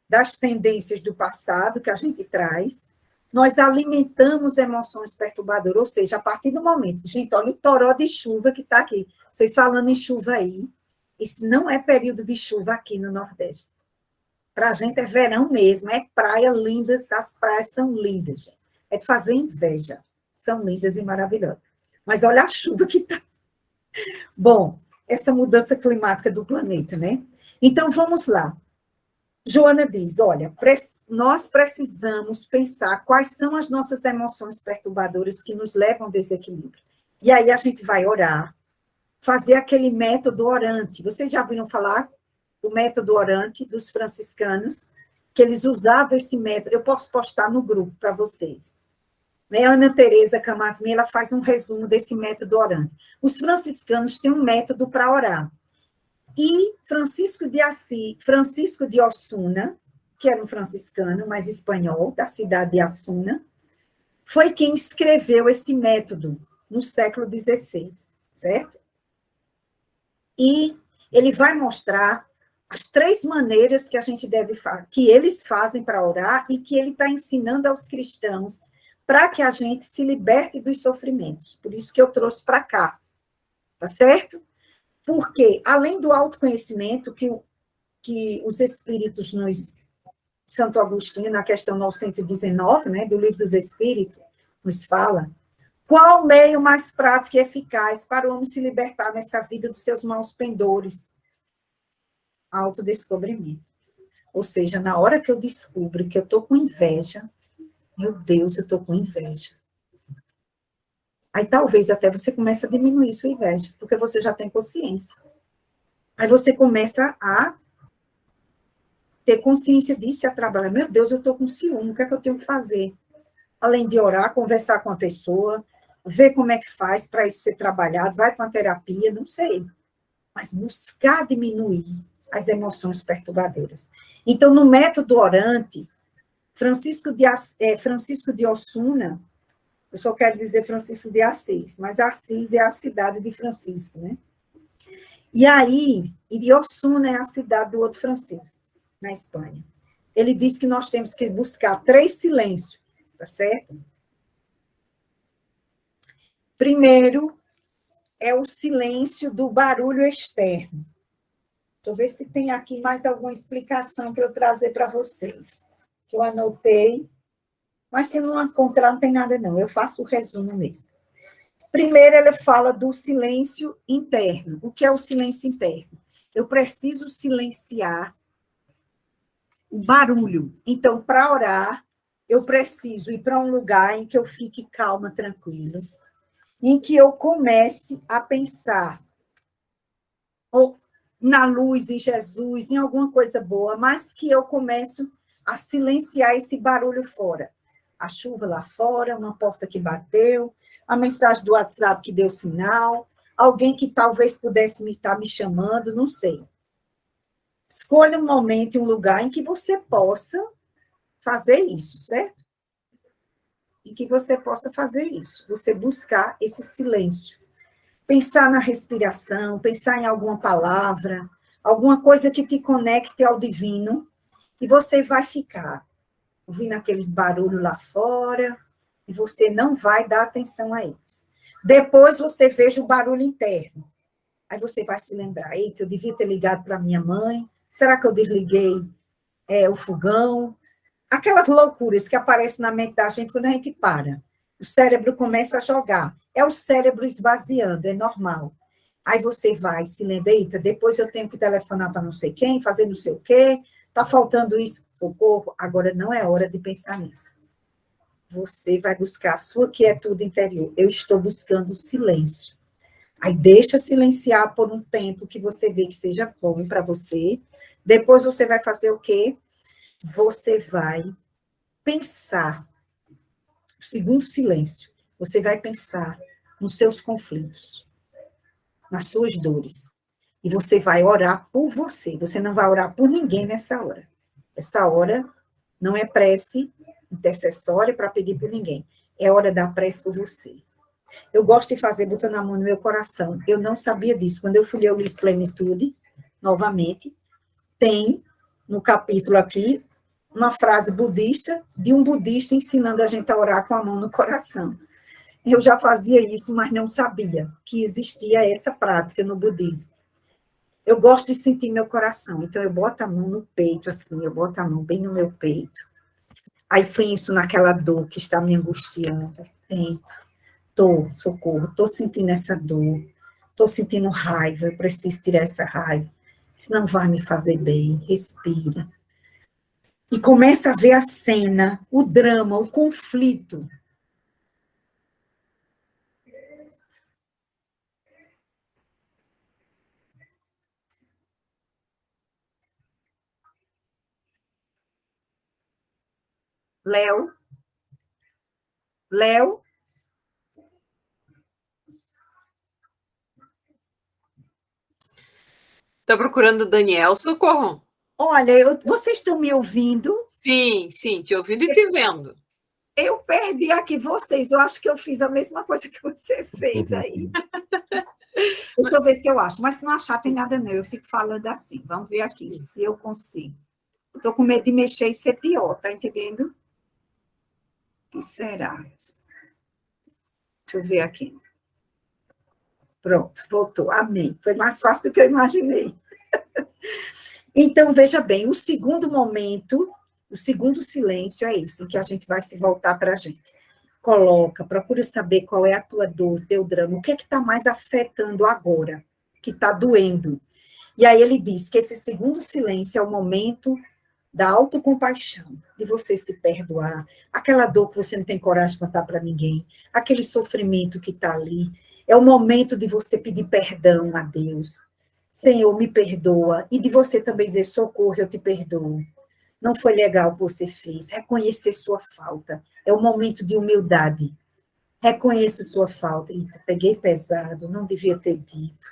das tendências do passado que a gente traz, nós alimentamos emoções perturbadoras, ou seja, a partir do momento, gente, olha o toró de chuva que está aqui, vocês falando em chuva aí, esse não é período de chuva aqui no Nordeste. Para a gente é verão mesmo, é praia lindas, as praias são lindas, gente. É de fazer inveja, são lindas e maravilhosas. Mas olha a chuva que está. Bom, essa mudança climática do planeta, né? Então, vamos lá. Joana diz, olha, nós precisamos pensar quais são as nossas emoções perturbadoras que nos levam ao desequilíbrio. E aí a gente vai orar, fazer aquele método orante. Vocês já ouviram falar do método orante dos franciscanos? Que eles usavam esse método. Eu posso postar no grupo para vocês. Ana Teresa Camasmi, ela faz um resumo desse método orante. Os franciscanos têm um método para orar. E Francisco de Osuna, que era um franciscano, mas espanhol, da cidade de Osuna, foi quem escreveu esse método no século XVI, certo? E ele vai mostrar as 3 maneiras que a gente deve fazer, que eles fazem para orar e que ele está ensinando aos cristãos para que a gente se liberte dos sofrimentos. Por isso que eu trouxe para cá, tá certo? Porque, além do autoconhecimento que os Espíritos Santo Agostinho, na questão 919, né, do Livro dos Espíritos, nos fala, qual o meio mais prático e eficaz para o homem se libertar nessa vida dos seus maus pendores? Autodescobrimento. Ou seja, na hora que eu descubro que eu estou com inveja, meu Deus, eu estou com inveja. Aí talvez até você comece a diminuir sua inveja, porque você já tem consciência. Aí você começa a ter consciência disso e a trabalhar. Meu Deus, eu estou com ciúme, o que é que eu tenho que fazer? Além de orar, conversar com a pessoa, ver como é que faz para isso ser trabalhado, vai para uma terapia, não sei. Mas buscar diminuir as emoções perturbadoras. Então, no método orante, Francisco de Osuna, eu só quero dizer Francisco de Assis, mas Assis é a cidade de Francisco, né? E aí, Osuna é a cidade do outro Francisco, na Espanha. Ele diz que nós temos que buscar 3 silêncios, tá certo? Primeiro, é o silêncio do barulho externo. Deixa eu ver se tem aqui mais alguma explicação para eu trazer para vocês. Que eu anotei. Mas se não encontrar, não tem nada, não. Eu faço o resumo mesmo. Primeiro, ele fala do silêncio interno. O que é o silêncio interno? Eu preciso silenciar o barulho. Então, para orar, eu preciso ir para um lugar em que eu fique calma, tranquila, em que eu comece a pensar ou na luz, em Jesus, em alguma coisa boa, mas que eu comece a silenciar esse barulho fora. A chuva lá fora, uma porta que bateu, a mensagem do WhatsApp que deu sinal, alguém que talvez pudesse estar me chamando, não sei. Escolha um momento e um lugar em que você possa fazer isso, certo? Em que você possa fazer isso, você buscar esse silêncio. Pensar na respiração, pensar em alguma palavra, alguma coisa que te conecte ao divino, e você vai ficar ouvindo aqueles barulhos lá fora, e você não vai dar atenção a eles. Depois você veja o barulho interno. Aí você vai se lembrar, eita, eu devia ter ligado para minha mãe, será que eu desliguei o fogão? Aquelas loucuras que aparecem na mente da gente quando a gente para. O cérebro começa a jogar. É o cérebro esvaziando, é normal. Aí você vai se lembra, eita, depois eu tenho que telefonar para não sei quem, fazer não sei o quê, está faltando isso, socorro, agora não é hora de pensar nisso. Você vai buscar a sua quietude interior. Eu estou buscando silêncio. Aí deixa silenciar por um tempo que você vê que seja bom para você. Depois você vai fazer o quê? Você vai pensar. O segundo silêncio. Você vai pensar nos seus conflitos, nas suas dores. E você vai orar por você. Você não vai orar por ninguém nessa hora. Essa hora não é prece intercessória para pedir por ninguém. É hora da prece por você. Eu gosto de fazer botando a mão no meu coração. Eu não sabia disso. Quando eu fui ler o livro Plenitude, novamente, tem no capítulo aqui uma frase budista, de um budista ensinando a gente a orar com a mão no coração. Eu já fazia isso, mas não sabia que existia essa prática no budismo. Eu gosto de sentir meu coração, então eu boto a mão no peito, assim, eu boto a mão bem no meu peito. Aí penso naquela dor que está me angustiando. Socorro, estou sentindo essa dor, estou sentindo raiva, eu preciso tirar essa raiva. Isso não vai me fazer bem, respira. E começa a ver a cena, o drama, o conflito. Léo? Está procurando o Daniel, socorro? Olha, vocês estão me ouvindo? Sim, te ouvindo e te vendo. Eu perdi aqui vocês, eu acho que eu fiz a mesma coisa que você fez aí. Deixa eu ver se eu acho, mas se não achar, tem nada não, eu fico falando assim, vamos ver aqui se eu consigo. Estou com medo de mexer e ser pior, tá entendendo? O que será? Deixa eu ver aqui. Pronto, voltou, amém. Foi mais fácil do que eu imaginei. Então, veja bem, o segundo momento, o segundo silêncio é esse, em que a gente vai se voltar para a gente. Procura saber qual é a tua dor, teu drama, o que está mais afetando agora, que está doendo. E aí ele diz que esse segundo silêncio é o momento da autocompaixão, de você se perdoar, aquela dor que você não tem coragem de contar para ninguém, aquele sofrimento que está ali, é o momento de você pedir perdão a Deus. Senhor, me perdoa, e de você também dizer, socorro, eu te perdoo. Não foi legal o que você fez, reconhecer sua falta, é o momento de humildade, reconheça sua falta, eita, peguei pesado, não devia ter dito,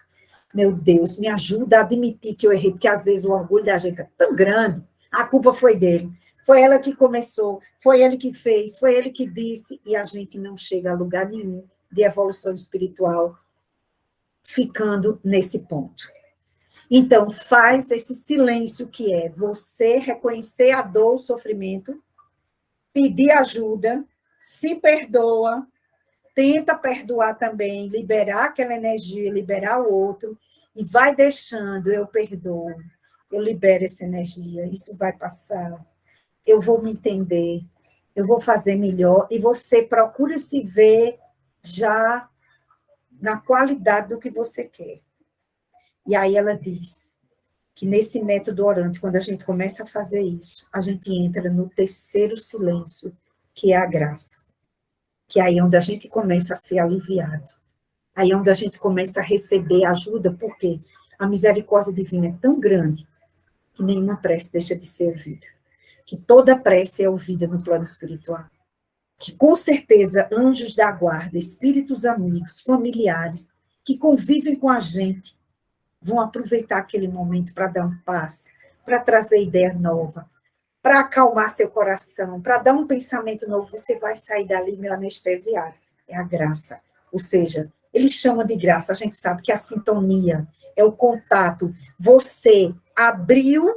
meu Deus, me ajuda a admitir que eu errei, porque às vezes o orgulho da gente é tão grande, a culpa foi dele, foi ela que começou, foi ele que fez, foi ele que disse, e a gente não chega a lugar nenhum de evolução espiritual ficando nesse ponto. Então, faz esse silêncio que é você reconhecer a dor, o sofrimento, pedir ajuda, se perdoa, tenta perdoar também, liberar aquela energia, liberar o outro, e vai deixando, eu perdoo, eu libero essa energia, isso vai passar, eu vou me entender, eu vou fazer melhor, e você procura se ver já na qualidade do que você quer. E aí ela diz que nesse método orante, quando a gente começa a fazer isso, a gente entra no terceiro silêncio, que é a graça. Que é aí onde a gente começa a ser aliviado. Aí é onde a gente começa a receber ajuda, porque a misericórdia divina é tão grande que nenhuma prece deixa de ser ouvida. Que toda prece é ouvida no plano espiritual. Que, com certeza, anjos da guarda, espíritos amigos, familiares, que convivem com a gente, vão aproveitar aquele momento para dar um passe, para trazer ideia nova, para acalmar seu coração, para dar um pensamento novo. Você vai sair dali meio anestesiado. É a graça. Ou seja, ele chama de graça. A gente sabe que a sintonia é o contato. Você abriu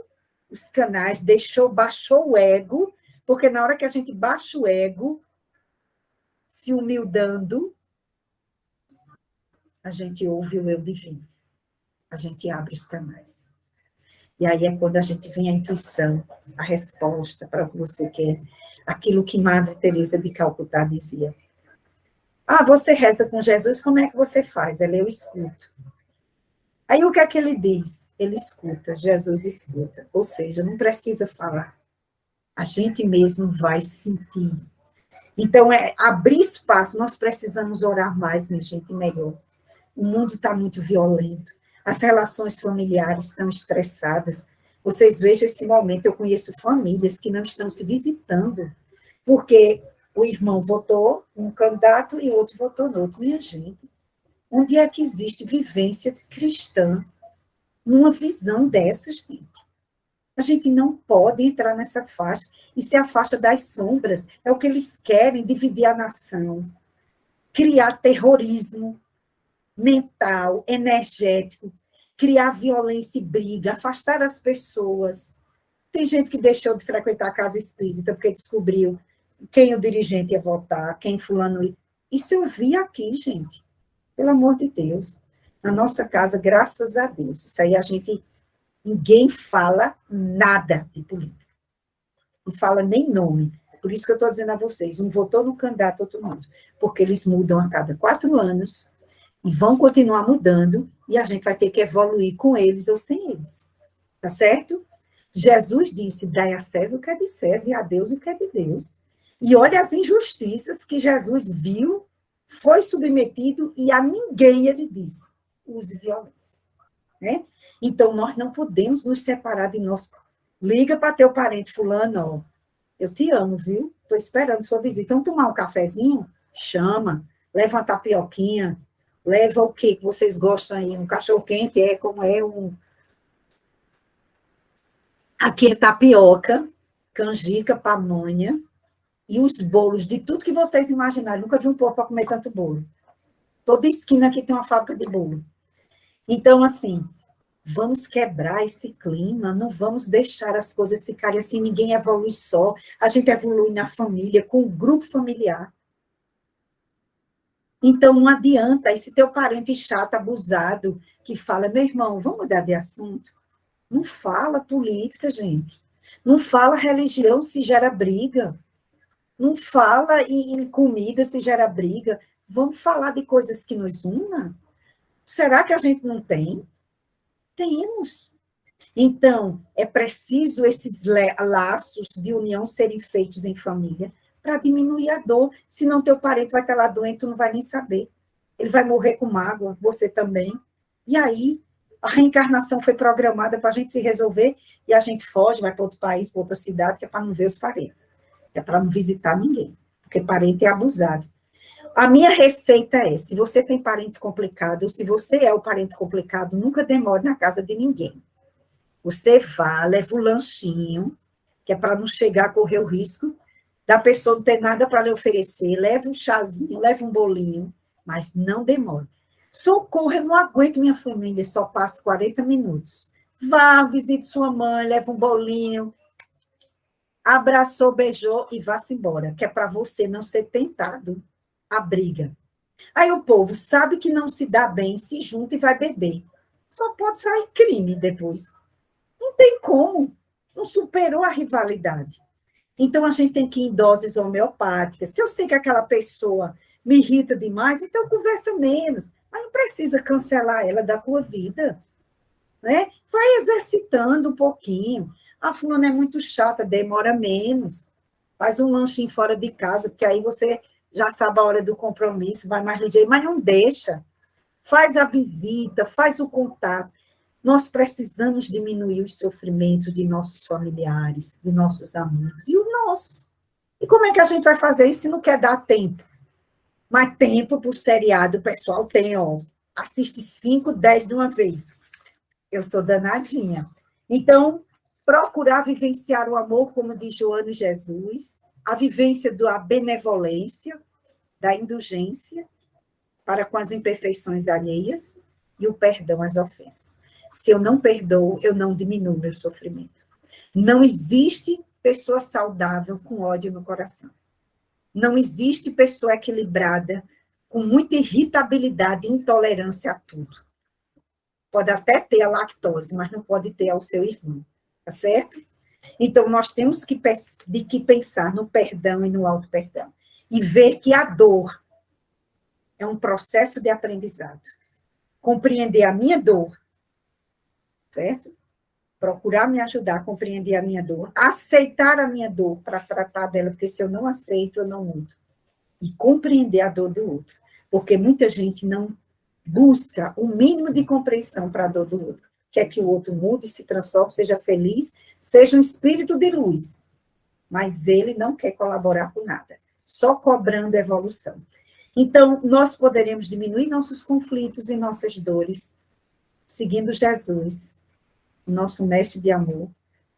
os canais, baixou o ego, porque na hora que a gente baixa o ego, se humildando, a gente ouve o eu divino. A gente abre os canais. E aí é quando a gente vem a intuição, a resposta para o que você quer. Aquilo que Madre Teresa de Calcutá dizia. Ah, você reza com Jesus, como é que você faz? Ela, eu escuto. Aí o que é que ele diz? Ele escuta, Jesus escuta. Ou seja, não precisa falar. A gente mesmo vai sentir. Então, é abrir espaço. Nós precisamos orar mais, minha gente, melhor. O mundo está muito violento. As relações familiares estão estressadas. Vocês vejam esse momento, eu conheço famílias que não estão se visitando, porque o irmão votou um candidato e o outro votou no outro. Minha gente, onde é que existe vivência cristã numa visão dessa, gente? A gente não pode entrar nessa faixa. Isso é a faixa das sombras, é o que eles querem, dividir a nação. criar terrorismo mental, energético, criar violência e briga, afastar as pessoas. Tem gente que deixou de frequentar a casa espírita porque descobriu quem o dirigente ia votar, quem fulano ia. Isso eu vi aqui, gente. Pelo amor de Deus. Na nossa casa, graças a Deus. Isso aí ninguém fala nada de política. Não fala nem nome. Por isso que eu estou dizendo a vocês, um votou no candidato, outro não. Porque eles mudam a cada 4 anos e vão continuar mudando e a gente vai ter que evoluir com eles ou sem eles. Tá certo? Jesus disse, dai a César o que é de César e a Deus o que é de Deus. E olha as injustiças que Jesus viu, foi submetido e a ninguém ele disse, use violência. Né? Então, nós não podemos nos separar de nós. Liga para teu parente fulano, ó, eu te amo, viu? Estou esperando sua visita. Vamos tomar um cafezinho? Chama. Leva uma tapioquinha. Leva o que vocês gostam aí? Um cachorro-quente, como é um... Aqui é tapioca, canjica, pamonha e os bolos de tudo que vocês imaginarem. Nunca vi um povo para comer tanto bolo. Toda esquina aqui tem uma fábrica de bolo. Então, assim, vamos quebrar esse clima, não vamos deixar as coisas ficarem assim, ninguém evolui só, a gente evolui na família, com o grupo familiar. Então, não adianta, esse teu parente chato, abusado, que fala, meu irmão, vamos mudar de assunto? Não fala política, gente. Não fala religião se gera briga. Não fala em comida se gera briga. Vamos falar de coisas que nos unam? Será que a gente não tem? Temos. Então, é preciso esses laços de união serem feitos em família para diminuir a dor. Senão, teu parente vai estar lá doente, tu não vai nem saber. Ele vai morrer com mágoa, você também. E aí, a reencarnação foi programada para a gente se resolver e a gente foge, vai para outro país, para outra cidade, que é para não ver os parentes. É para não visitar ninguém, porque parente é abusado. A minha receita é, se você tem parente complicado, ou se você é o parente complicado, nunca demore na casa de ninguém. Você vá, leva o lanchinho, que é para não chegar a correr o risco da pessoa não ter nada para lhe oferecer, leva um chazinho, leva um bolinho, mas não demore. Socorro, eu não aguento minha família, só passa 40 minutos. Vá, visite sua mãe, leva um bolinho, abraçou, beijou e vá-se embora, que é para você não ser tentado a briga. Aí o povo sabe que não se dá bem, se junta e vai beber. Só pode sair crime depois. Não tem como. Não superou a rivalidade. Então, a gente tem que ir em doses homeopáticas. Se eu sei que aquela pessoa me irrita demais, então conversa menos. Mas não precisa cancelar ela da tua vida. Né? Vai exercitando um pouquinho. A fulana é muito chata, demora menos. Faz um lanchinho fora de casa, porque aí você já sabe a hora do compromisso, vai mais ligeiro, mas não deixa. Faz a visita, faz o contato. Nós precisamos diminuir os sofrimentos de nossos familiares, de nossos amigos, e os nossos. E como é que a gente vai fazer isso se não quer dar tempo? Mas tempo para o seriado, o pessoal tem, ó. Assiste 5, 10 de uma vez. Eu sou danadinha. Então, procurar vivenciar o amor, como diz Joana e Jesus, a vivência da benevolência, da indulgência para com as imperfeições alheias e o perdão às ofensas. Se eu não perdoo, eu não diminuo meu sofrimento. Não existe pessoa saudável com ódio no coração. Não existe pessoa equilibrada com muita irritabilidade e intolerância a tudo. Pode até ter a lactose, mas não pode ter ao seu irmão, tá certo? Então, nós temos que pensar no perdão e no auto-perdão. E ver que a dor é um processo de aprendizado. Compreender a minha dor, certo? Procurar me ajudar a compreender a minha dor. Aceitar a minha dor para tratar dela, porque se eu não aceito, eu não mudo. E compreender a dor do outro. Porque muita gente não busca o mínimo de compreensão para a dor do outro. Quer que o outro mude, se transforme, seja feliz, seja um espírito de luz. Mas ele não quer colaborar com nada. Só cobrando evolução. Então, nós poderemos diminuir nossos conflitos e nossas dores, seguindo Jesus, o nosso mestre de amor,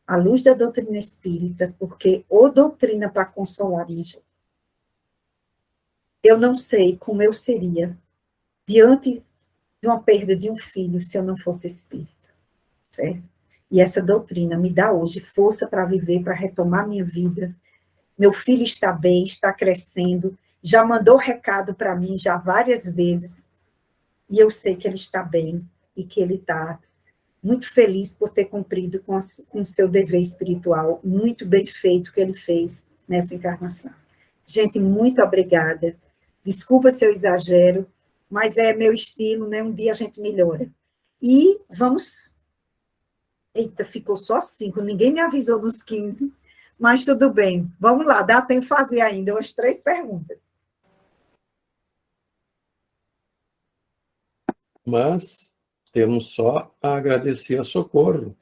à luz da doutrina espírita, porque ou doutrina para consolar, minha gente. Eu não sei como eu seria diante de uma perda de um filho se eu não fosse espírita, certo? E essa doutrina me dá hoje força para viver, para retomar minha vida. Meu filho está bem, está crescendo, já mandou recado para mim já várias vezes, e eu sei que ele está bem e que ele está muito feliz por ter cumprido com o seu dever espiritual, muito bem feito que ele fez nessa encarnação. Gente, muito obrigada. Desculpa se eu exagero, mas é meu estilo, né? Um dia a gente melhora. E vamos... Eita, ficou só 5, ninguém me avisou nos 15, mas tudo bem. Vamos lá, dá tempo de fazer ainda umas 3 perguntas. Mas temos só a agradecer a Socorro,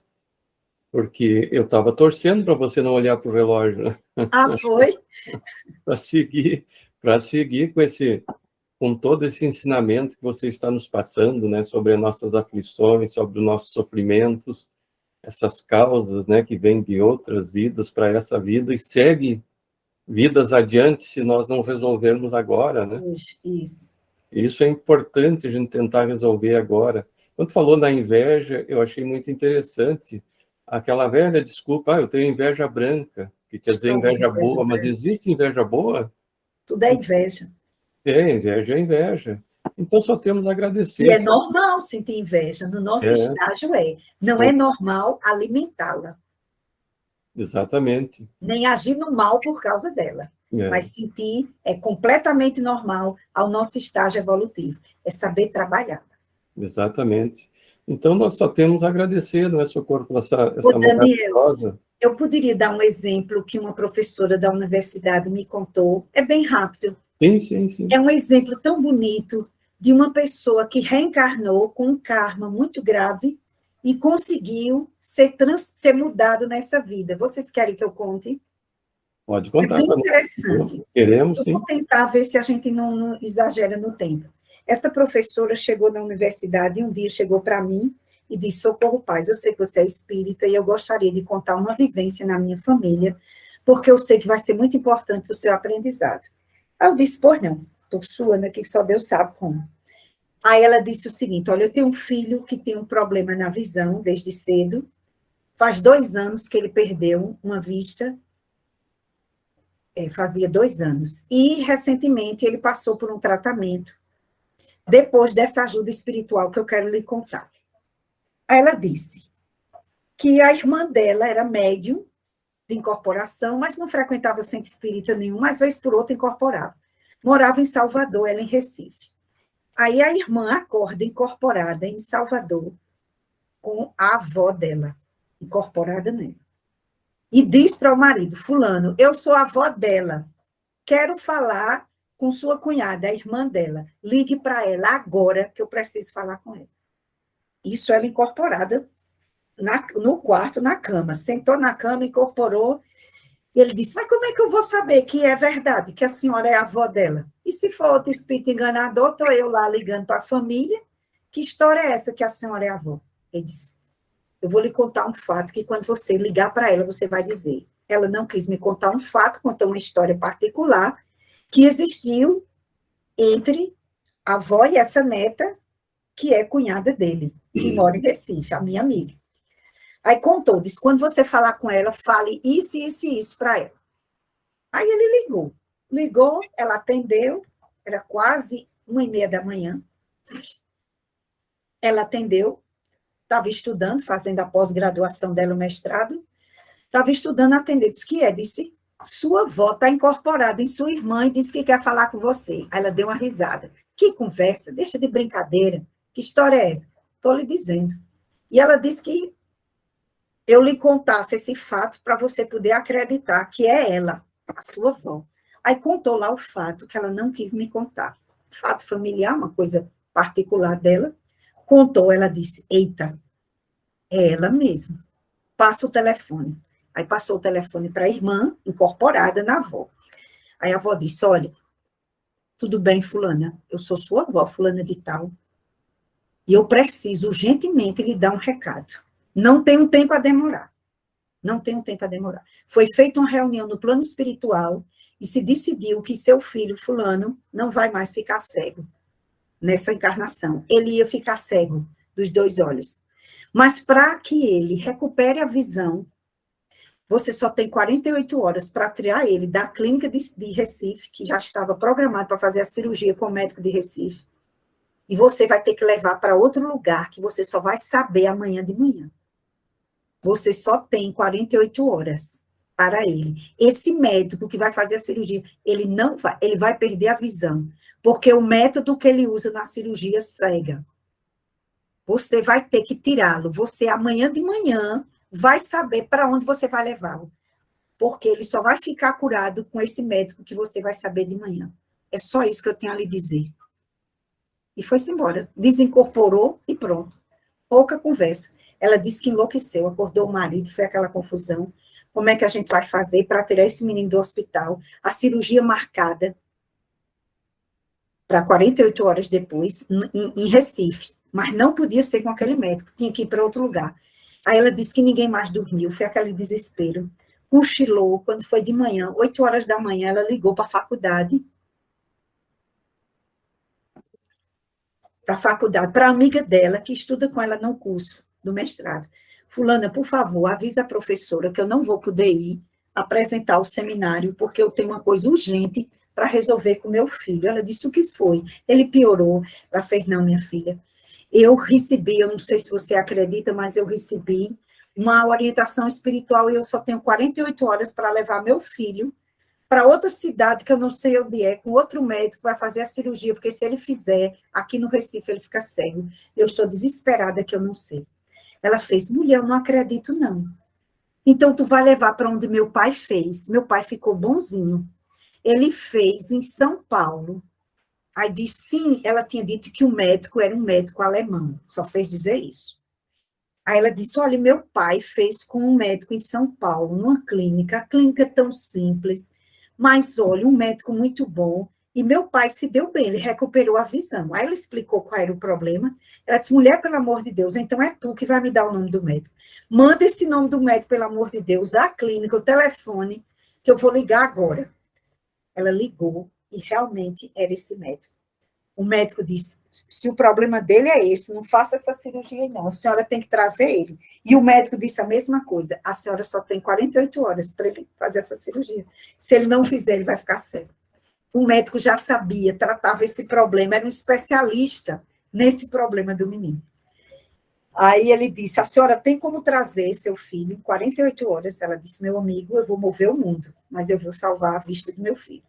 porque eu estava torcendo para você não olhar para o relógio, né? Ah, foi? Para seguir com todo esse ensinamento que você está nos passando, né, sobre as nossas aflições, sobre os nossos sofrimentos, essas causas, né, que vêm de outras vidas para essa vida e segue vidas adiante se nós não resolvermos agora, né? Isso. Isso é importante a gente tentar resolver agora. Quando falou na inveja, eu achei muito interessante aquela velha desculpa, eu tenho inveja branca, que quer dizer inveja boa, mas existe inveja boa? Tudo é inveja. Inveja é inveja. Então só temos a agradecer. E é normal sentir inveja, no nosso estágio Não é normal alimentá-la. Exatamente. Nem agir no mal por causa dela. Mas sentir é completamente normal ao nosso estágio evolutivo. É saber trabalhar. Exatamente. Então, nós só temos a agradecer, não é, Socorro, por essa Daniel, eu poderia dar um exemplo que uma professora da universidade me contou. É bem rápido. Sim. É um exemplo tão bonito de uma pessoa que reencarnou com um karma muito grave e conseguiu ser mudado nessa vida. Vocês querem que eu conte? Pode contar. É bem interessante. Queremos, sim. Eu vou tentar ver se a gente não exagera no tempo. Essa professora chegou na universidade e um dia chegou para mim e disse: Socorro Paz, eu sei que você é espírita e eu gostaria de contar uma vivência na minha família, porque eu sei que vai ser muito importante para o seu aprendizado. Aí eu disse: pois não, estou suando aqui, só Deus sabe como. Aí ela disse o seguinte: olha, eu tenho um filho que tem um problema na visão desde cedo, faz 2 anos que ele perdeu uma vista, fazia 2 anos, e recentemente ele passou por um tratamento, depois dessa ajuda espiritual que eu quero lhe contar. Aí ela disse que a irmã dela era médium de incorporação, mas não frequentava centro espírita nenhum, mas vez por outra incorporava. Morava em Salvador, ela em Recife. Aí a irmã acorda incorporada em Salvador com a avó dela, incorporada nela. E diz para o marido: fulano, eu sou a avó dela, quero falar com sua cunhada, a irmã dela. Ligue para ela agora que eu preciso falar com ela. Isso ela incorporada no quarto, na cama. Sentou na cama, incorporou. E ele disse: mas como é que eu vou saber que é verdade, que a senhora é a avó dela? E se for outro espírito enganador, estou eu lá ligando para a família. Que história é essa que a senhora é a avó? Ele disse: eu vou lhe contar um fato que quando você ligar para ela, você vai dizer. Ela não quis me contar um fato, contou uma história particular que existiu entre a avó e essa neta, que é cunhada dele, que mora em Recife, a minha amiga. Aí contou, disse: quando você falar com ela, fale isso, isso e isso para ela. Aí ele ligou, ela atendeu, era quase 1h30 da manhã. Ela atendeu, estava estudando, fazendo a pós-graduação dela, o mestrado, estava estudando, atendeu, disse: que é? Disse: sua avó está incorporada em sua irmã e disse que quer falar com você. Aí ela deu uma risada. Que conversa, deixa de brincadeira, que história é essa? Estou lhe dizendo. E ela disse que eu lhe contasse esse fato para você poder acreditar que é ela, a sua avó. Aí contou lá o fato que ela não quis me contar. Fato familiar, uma coisa particular dela. Contou, ela disse: eita, é ela mesma. Passa o telefone. Aí passou o telefone para a irmã, incorporada na avó. Aí a avó disse: olha, tudo bem, fulana, eu sou sua avó, fulana de tal, e eu preciso urgentemente lhe dar um recado. Não tenho tempo a demorar. Não tenho tempo a demorar. Foi feita uma reunião no plano espiritual e se decidiu que seu filho, fulano, não vai mais ficar cego nessa encarnação. Ele ia ficar cego dos 2 olhos. Mas para que ele recupere a visão, você só tem 48 horas para tirar ele da clínica de Recife, que já estava programado para fazer a cirurgia com o médico de Recife, e você vai ter que levar para outro lugar, que você só vai saber amanhã de manhã. Você só tem 48 horas para ele. Esse médico que vai fazer a cirurgia, ele vai perder a visão, porque o método que ele usa na cirurgia cega. Você vai ter que tirá-lo. Você, amanhã de manhã, vai saber para onde você vai levá-lo. Porque ele só vai ficar curado com esse médico que você vai saber de manhã. É só isso que eu tenho a lhe dizer. E foi-se embora. Desincorporou e pronto. Pouca conversa. Ela disse que enlouqueceu, acordou o marido, foi aquela confusão. Como é que a gente vai fazer para tirar esse menino do hospital? A cirurgia marcada para 48 horas depois, em Recife. Mas não podia ser com aquele médico, tinha que ir para outro lugar. Aí ela disse que ninguém mais dormiu, foi aquele desespero. Cochilou, quando foi de manhã, 8 horas da manhã, ela ligou para a faculdade, para a amiga dela, que estuda com ela no curso do mestrado. Fulana, por favor, avisa a professora que eu não vou poder ir apresentar o seminário, porque eu tenho uma coisa urgente para resolver com meu filho. Ela disse, o que foi? Ele piorou. Ela fez, não, minha filha. Eu recebi, eu não sei se você acredita, mas eu recebi uma orientação espiritual e eu só tenho 48 horas para levar meu filho para outra cidade, que eu não sei onde é, com outro médico para fazer a cirurgia, porque se ele fizer, aqui no Recife, ele fica cego. Eu estou desesperada que eu não sei. Ela fez, mulher, eu não acredito, não. Então, tu vai levar para onde meu pai fez. Meu pai ficou bonzinho. Ele fez em São Paulo. Aí disse, sim, ela tinha dito que o médico era um médico alemão, só fez dizer isso. Aí ela disse, olha, meu pai fez com um médico em São Paulo, numa clínica, a clínica é tão simples, mas olha, um médico muito bom, e meu pai se deu bem, ele recuperou a visão. Aí ela explicou qual era o problema, ela disse, mulher, pelo amor de Deus, então é tu que vai me dar o nome do médico. Manda esse nome do médico, pelo amor de Deus, a clínica, o telefone, que eu vou ligar agora. Ela ligou, e realmente era esse médico. O médico disse, se o problema dele é esse, não faça essa cirurgia não, a senhora tem que trazer ele. E o médico disse a mesma coisa, a senhora só tem 48 horas para ele fazer essa cirurgia. Se ele não fizer, ele vai ficar cego. O médico já sabia, tratava esse problema, era um especialista nesse problema do menino. Aí ele disse, a senhora tem como trazer seu filho em 48 horas? Ela disse, meu amigo, eu vou mover o mundo, mas eu vou salvar a vista do meu filho.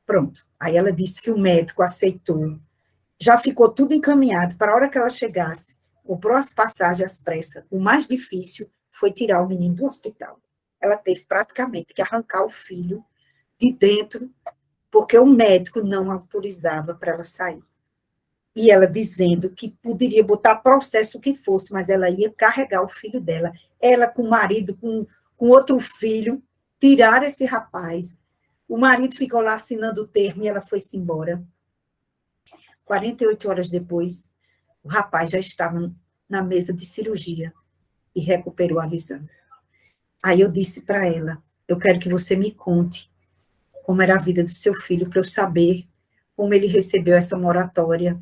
Pronto. Aí ela disse que o médico aceitou. Já ficou tudo encaminhado. Para a hora que ela chegasse, comprou as passagens às pressas. O mais difícil foi tirar o menino do hospital. Ela teve praticamente que arrancar o filho de dentro, porque o médico não autorizava para ela sair. E ela dizendo que poderia botar processo o que fosse, mas ela ia carregar o filho dela. Ela com o marido, com outro filho, tirar esse rapaz. O marido ficou lá assinando o termo e ela foi-se embora. 48 horas depois, o rapaz já estava na mesa de cirurgia e recuperou a visão. Aí eu disse para ela, eu quero que você me conte como era a vida do seu filho, para eu saber como ele recebeu essa moratória,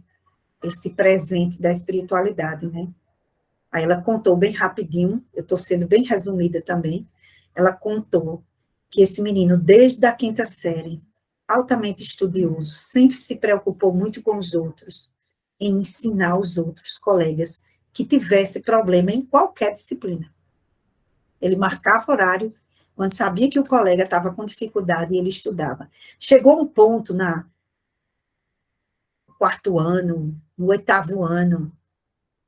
esse presente da espiritualidade, né? Aí ela contou bem rapidinho, eu estou sendo bem resumida também, ela contou que esse menino, desde a 5ª série, altamente estudioso, sempre se preocupou muito com os outros, em ensinar os outros colegas que tivesse problema em qualquer disciplina. Ele marcava horário, quando sabia que o colega estava com dificuldade, ele estudava. Chegou um ponto no 4º ano, no 8º ano,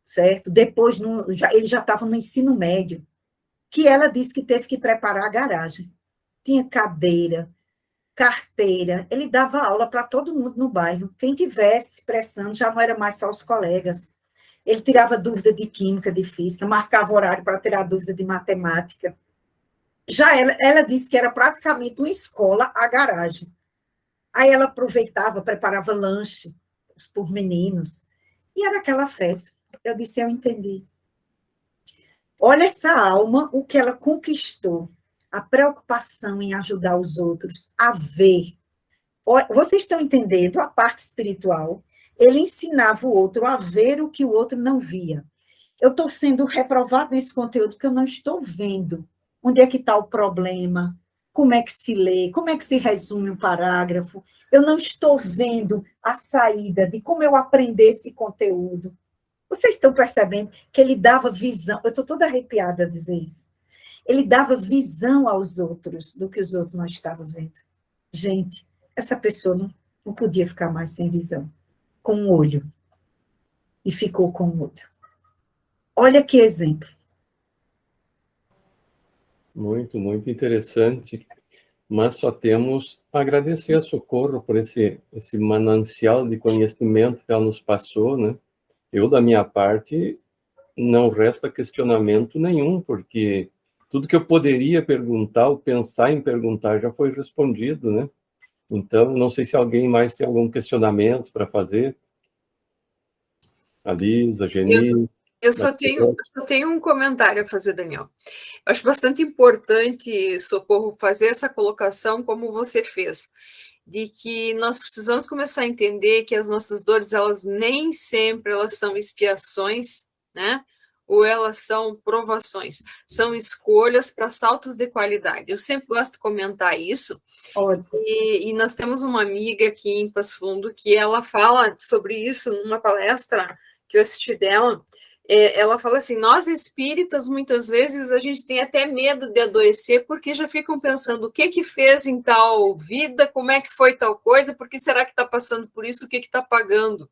certo? Depois, ele já estava no ensino médio, que ela disse que teve que preparar a garagem. Tinha cadeira, carteira, ele dava aula para todo mundo no bairro. Quem tivesse pressão, já não era mais só os colegas. Ele tirava dúvida de química, de física, marcava horário para tirar dúvida de matemática. Já ela disse que era praticamente uma escola, a garagem. Aí ela aproveitava, preparava lanche por meninos. E era aquela festa. Eu disse, eu entendi. Olha essa alma, o que ela conquistou. a preocupação em ajudar os outros a ver. Vocês estão entendendo a parte espiritual? Ele ensinava o outro a ver o que o outro não via. Eu estou sendo reprovado nesse conteúdo que eu não estou vendo. Onde é que está o problema? Como é que se lê? Como é que se resume um parágrafo? Eu não estou vendo a saída de como eu aprender esse conteúdo. Vocês estão percebendo que ele dava visão? Eu estou toda arrepiada a dizer isso. Ele dava visão aos outros do que os outros não estavam vendo. Gente, essa pessoa não podia ficar mais sem visão, com um olho. E ficou com um olho. Olha que exemplo. Muito, muito interessante. Mas só temos a agradecer a Socorro por esse manancial de conhecimento que ela nos passou, né? Eu, da minha parte, não resta questionamento nenhum, porque tudo que eu poderia perguntar ou pensar em perguntar já foi respondido, né? Então, não sei se alguém mais tem algum questionamento para fazer. A Lisa, a Geni... Eu só tenho um comentário a fazer, Daniel. Eu acho bastante importante, Socorro, fazer essa colocação como você fez, de que nós precisamos começar a entender que as nossas dores, elas nem sempre elas são expiações, né? Ou elas são provações, são escolhas para saltos de qualidade. Eu sempre gosto de comentar isso. E nós temos uma amiga aqui em Passo Fundo que ela fala sobre isso numa palestra que eu assisti dela. Ela fala assim, nós espíritas, muitas vezes, a gente tem até medo de adoecer, porque já ficam pensando o que fez em tal vida, como é que foi tal coisa, por que será que está passando por isso, o que está pagando.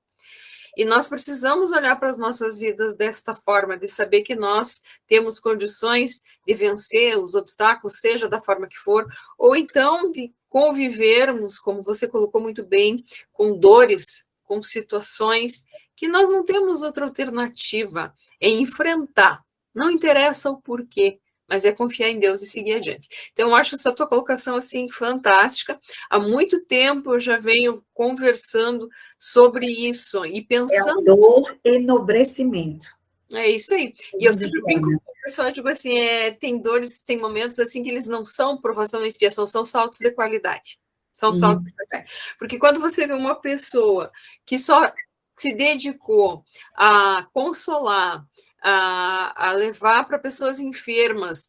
E nós precisamos olhar para as nossas vidas desta forma, de saber que nós temos condições de vencer os obstáculos, seja da forma que for, ou então de convivermos, como você colocou muito bem, com dores, com situações que nós não temos outra alternativa, é enfrentar. Não interessa o porquê, mas é confiar em Deus e seguir adiante. Então, eu acho essa tua colocação, assim, fantástica. Há muito tempo eu já venho conversando sobre isso e pensando... É a dor e enobrecimento. É isso aí. E eu sempre brinco com o pessoal, digo assim, tem dores, tem momentos, assim, que eles não são provação ou expiação, são saltos de qualidade. São saltos de qualidade. Porque quando você vê uma pessoa que só se dedicou a consolar, a levar para pessoas enfermas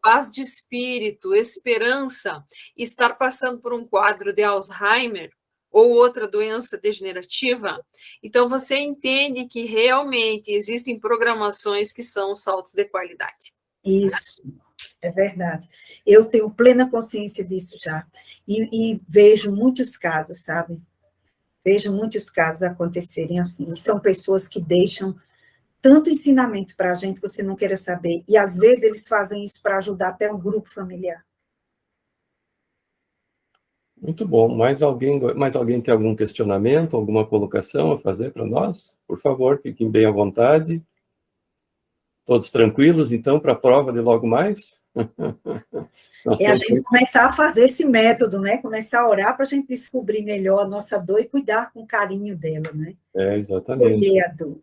paz de espírito, esperança, e estar passando por um quadro de Alzheimer ou outra doença degenerativa, então você entende que realmente existem programações que são saltos de qualidade. Isso, é verdade. Eu tenho plena consciência disso já, e vejo muitos casos, sabe? Vejo muitos casos acontecerem assim. E são pessoas que deixam tanto ensinamento para a gente que você não queira saber. E, às vezes, eles fazem isso para ajudar até um grupo familiar. Muito bom. Mais alguém tem algum questionamento, alguma colocação a fazer para nós? Por favor, fiquem bem à vontade. Todos tranquilos, então, para a prova de logo mais? É a gente começar a fazer esse método, né? Começar a orar para a gente descobrir melhor a nossa dor e cuidar com carinho dela, né? Exatamente. Colher a dor.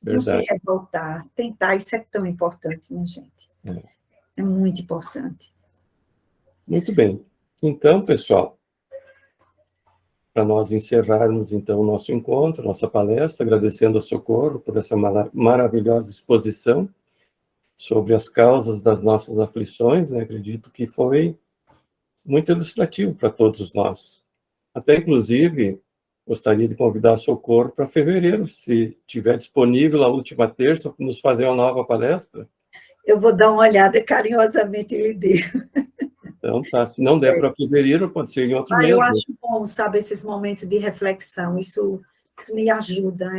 Verdade. Não se revoltar, tentar, isso é tão importante, minha gente. É muito importante. Muito bem. Então, pessoal, para nós encerrarmos, então, o nosso encontro, nossa palestra, agradecendo a Socorro por essa maravilhosa exposição sobre as causas das nossas aflições, né? Acredito que foi muito ilustrativo para todos nós. Até, inclusive, gostaria de convidar a Socorro para fevereiro, se tiver disponível a última terça, para nos fazer uma nova palestra. Eu vou dar uma olhada carinhosamente e lhe digo. Então, tá. Se não der para fevereiro, pode ser em outro mês. Eu acho bom, sabe, esses momentos de reflexão. Isso me ajuda.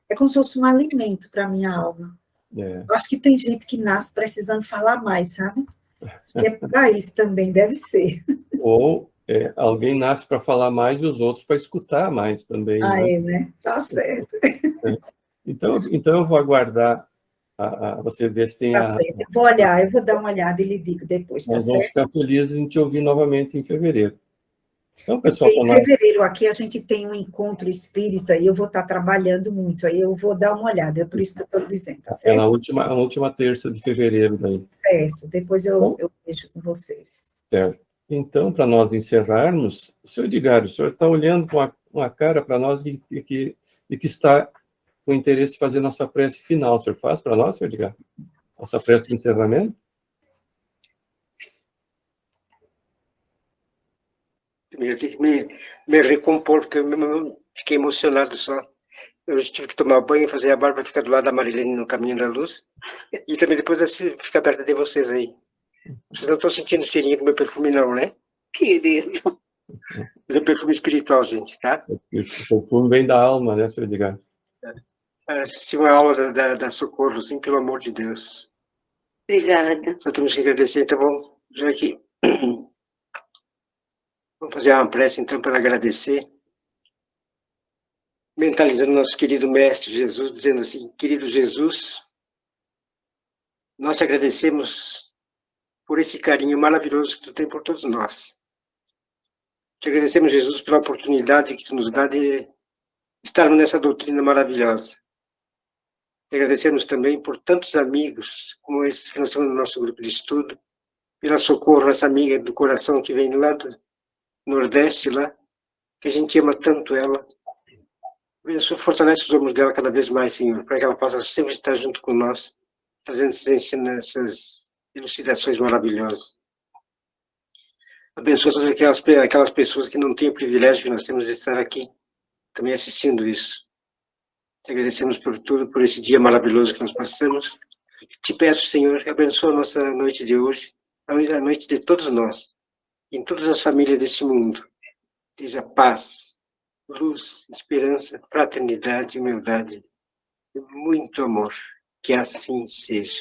É como se fosse um alimento para a minha alma. Eu acho que tem gente que nasce precisando falar mais, sabe? Acho que é para isso também, deve ser. Ou alguém nasce para falar mais e os outros para escutar mais também. Né? Tá certo. Então eu vou aguardar você ver se tem certo. Eu vou dar uma olhada e lhe digo depois, tá Nós certo? vamos ficar felizes em te ouvir novamente em fevereiro. Então, pessoal, Em fevereiro aqui a gente tem um encontro espírita e eu vou estar trabalhando muito, aí eu vou dar uma olhada, é por isso que eu estou dizendo, tá é certo? na última terça de fevereiro daí. Certo, depois eu Bom, vejo com vocês. certo. Então, para nós encerrarmos, senhor Edgar, o senhor está olhando com uma cara para nós e que está com interesse em fazer nossa prece final. O senhor faz para nós, senhor Edgar? Nossa prece de encerramento? Primeiro, eu tenho que me recompor, porque eu fiquei emocionado só. Eu tive que tomar banho, fazer a barba, ficar do lado da Marilene no caminho da luz. E também depois assim, ficar perto de vocês aí. Vocês não estão sentindo cheirinho do meu perfume, não, né? Querido. Mas é perfume espiritual, gente, tá? O perfume vem da alma, né, senhor Edgar? Assisti uma aula da Socorro, assim, pelo amor de Deus. Obrigada. Só temos que agradecer, então vamos, já que... Vamos fazer uma prece, então, para agradecer. Mentalizando nosso querido Mestre Jesus, dizendo assim: querido Jesus, nós te agradecemos por esse carinho maravilhoso que tu tem por todos nós. Te agradecemos, Jesus, pela oportunidade que tu nos dá de estarmos nessa doutrina maravilhosa. Te agradecemos também por tantos amigos, como esses que nós temos no nosso grupo de estudo, pela Socorro, essa amiga do coração que vem lá do Nordeste, lá, que a gente ama tanto ela. Isso fortalece os ombros dela cada vez mais, Senhor, para que ela possa sempre estar junto com nós, fazendo essas elucidações maravilhosas. Abençoa todas aquelas pessoas que não têm o privilégio que nós temos de estar aqui, também assistindo isso. Te agradecemos por tudo, por esse dia maravilhoso que nós passamos. Te peço, Senhor, que abençoe a nossa noite de hoje, a noite de todos nós, em todas as famílias desse mundo. Seja paz, luz, esperança, fraternidade, humildade e muito amor. Que assim seja.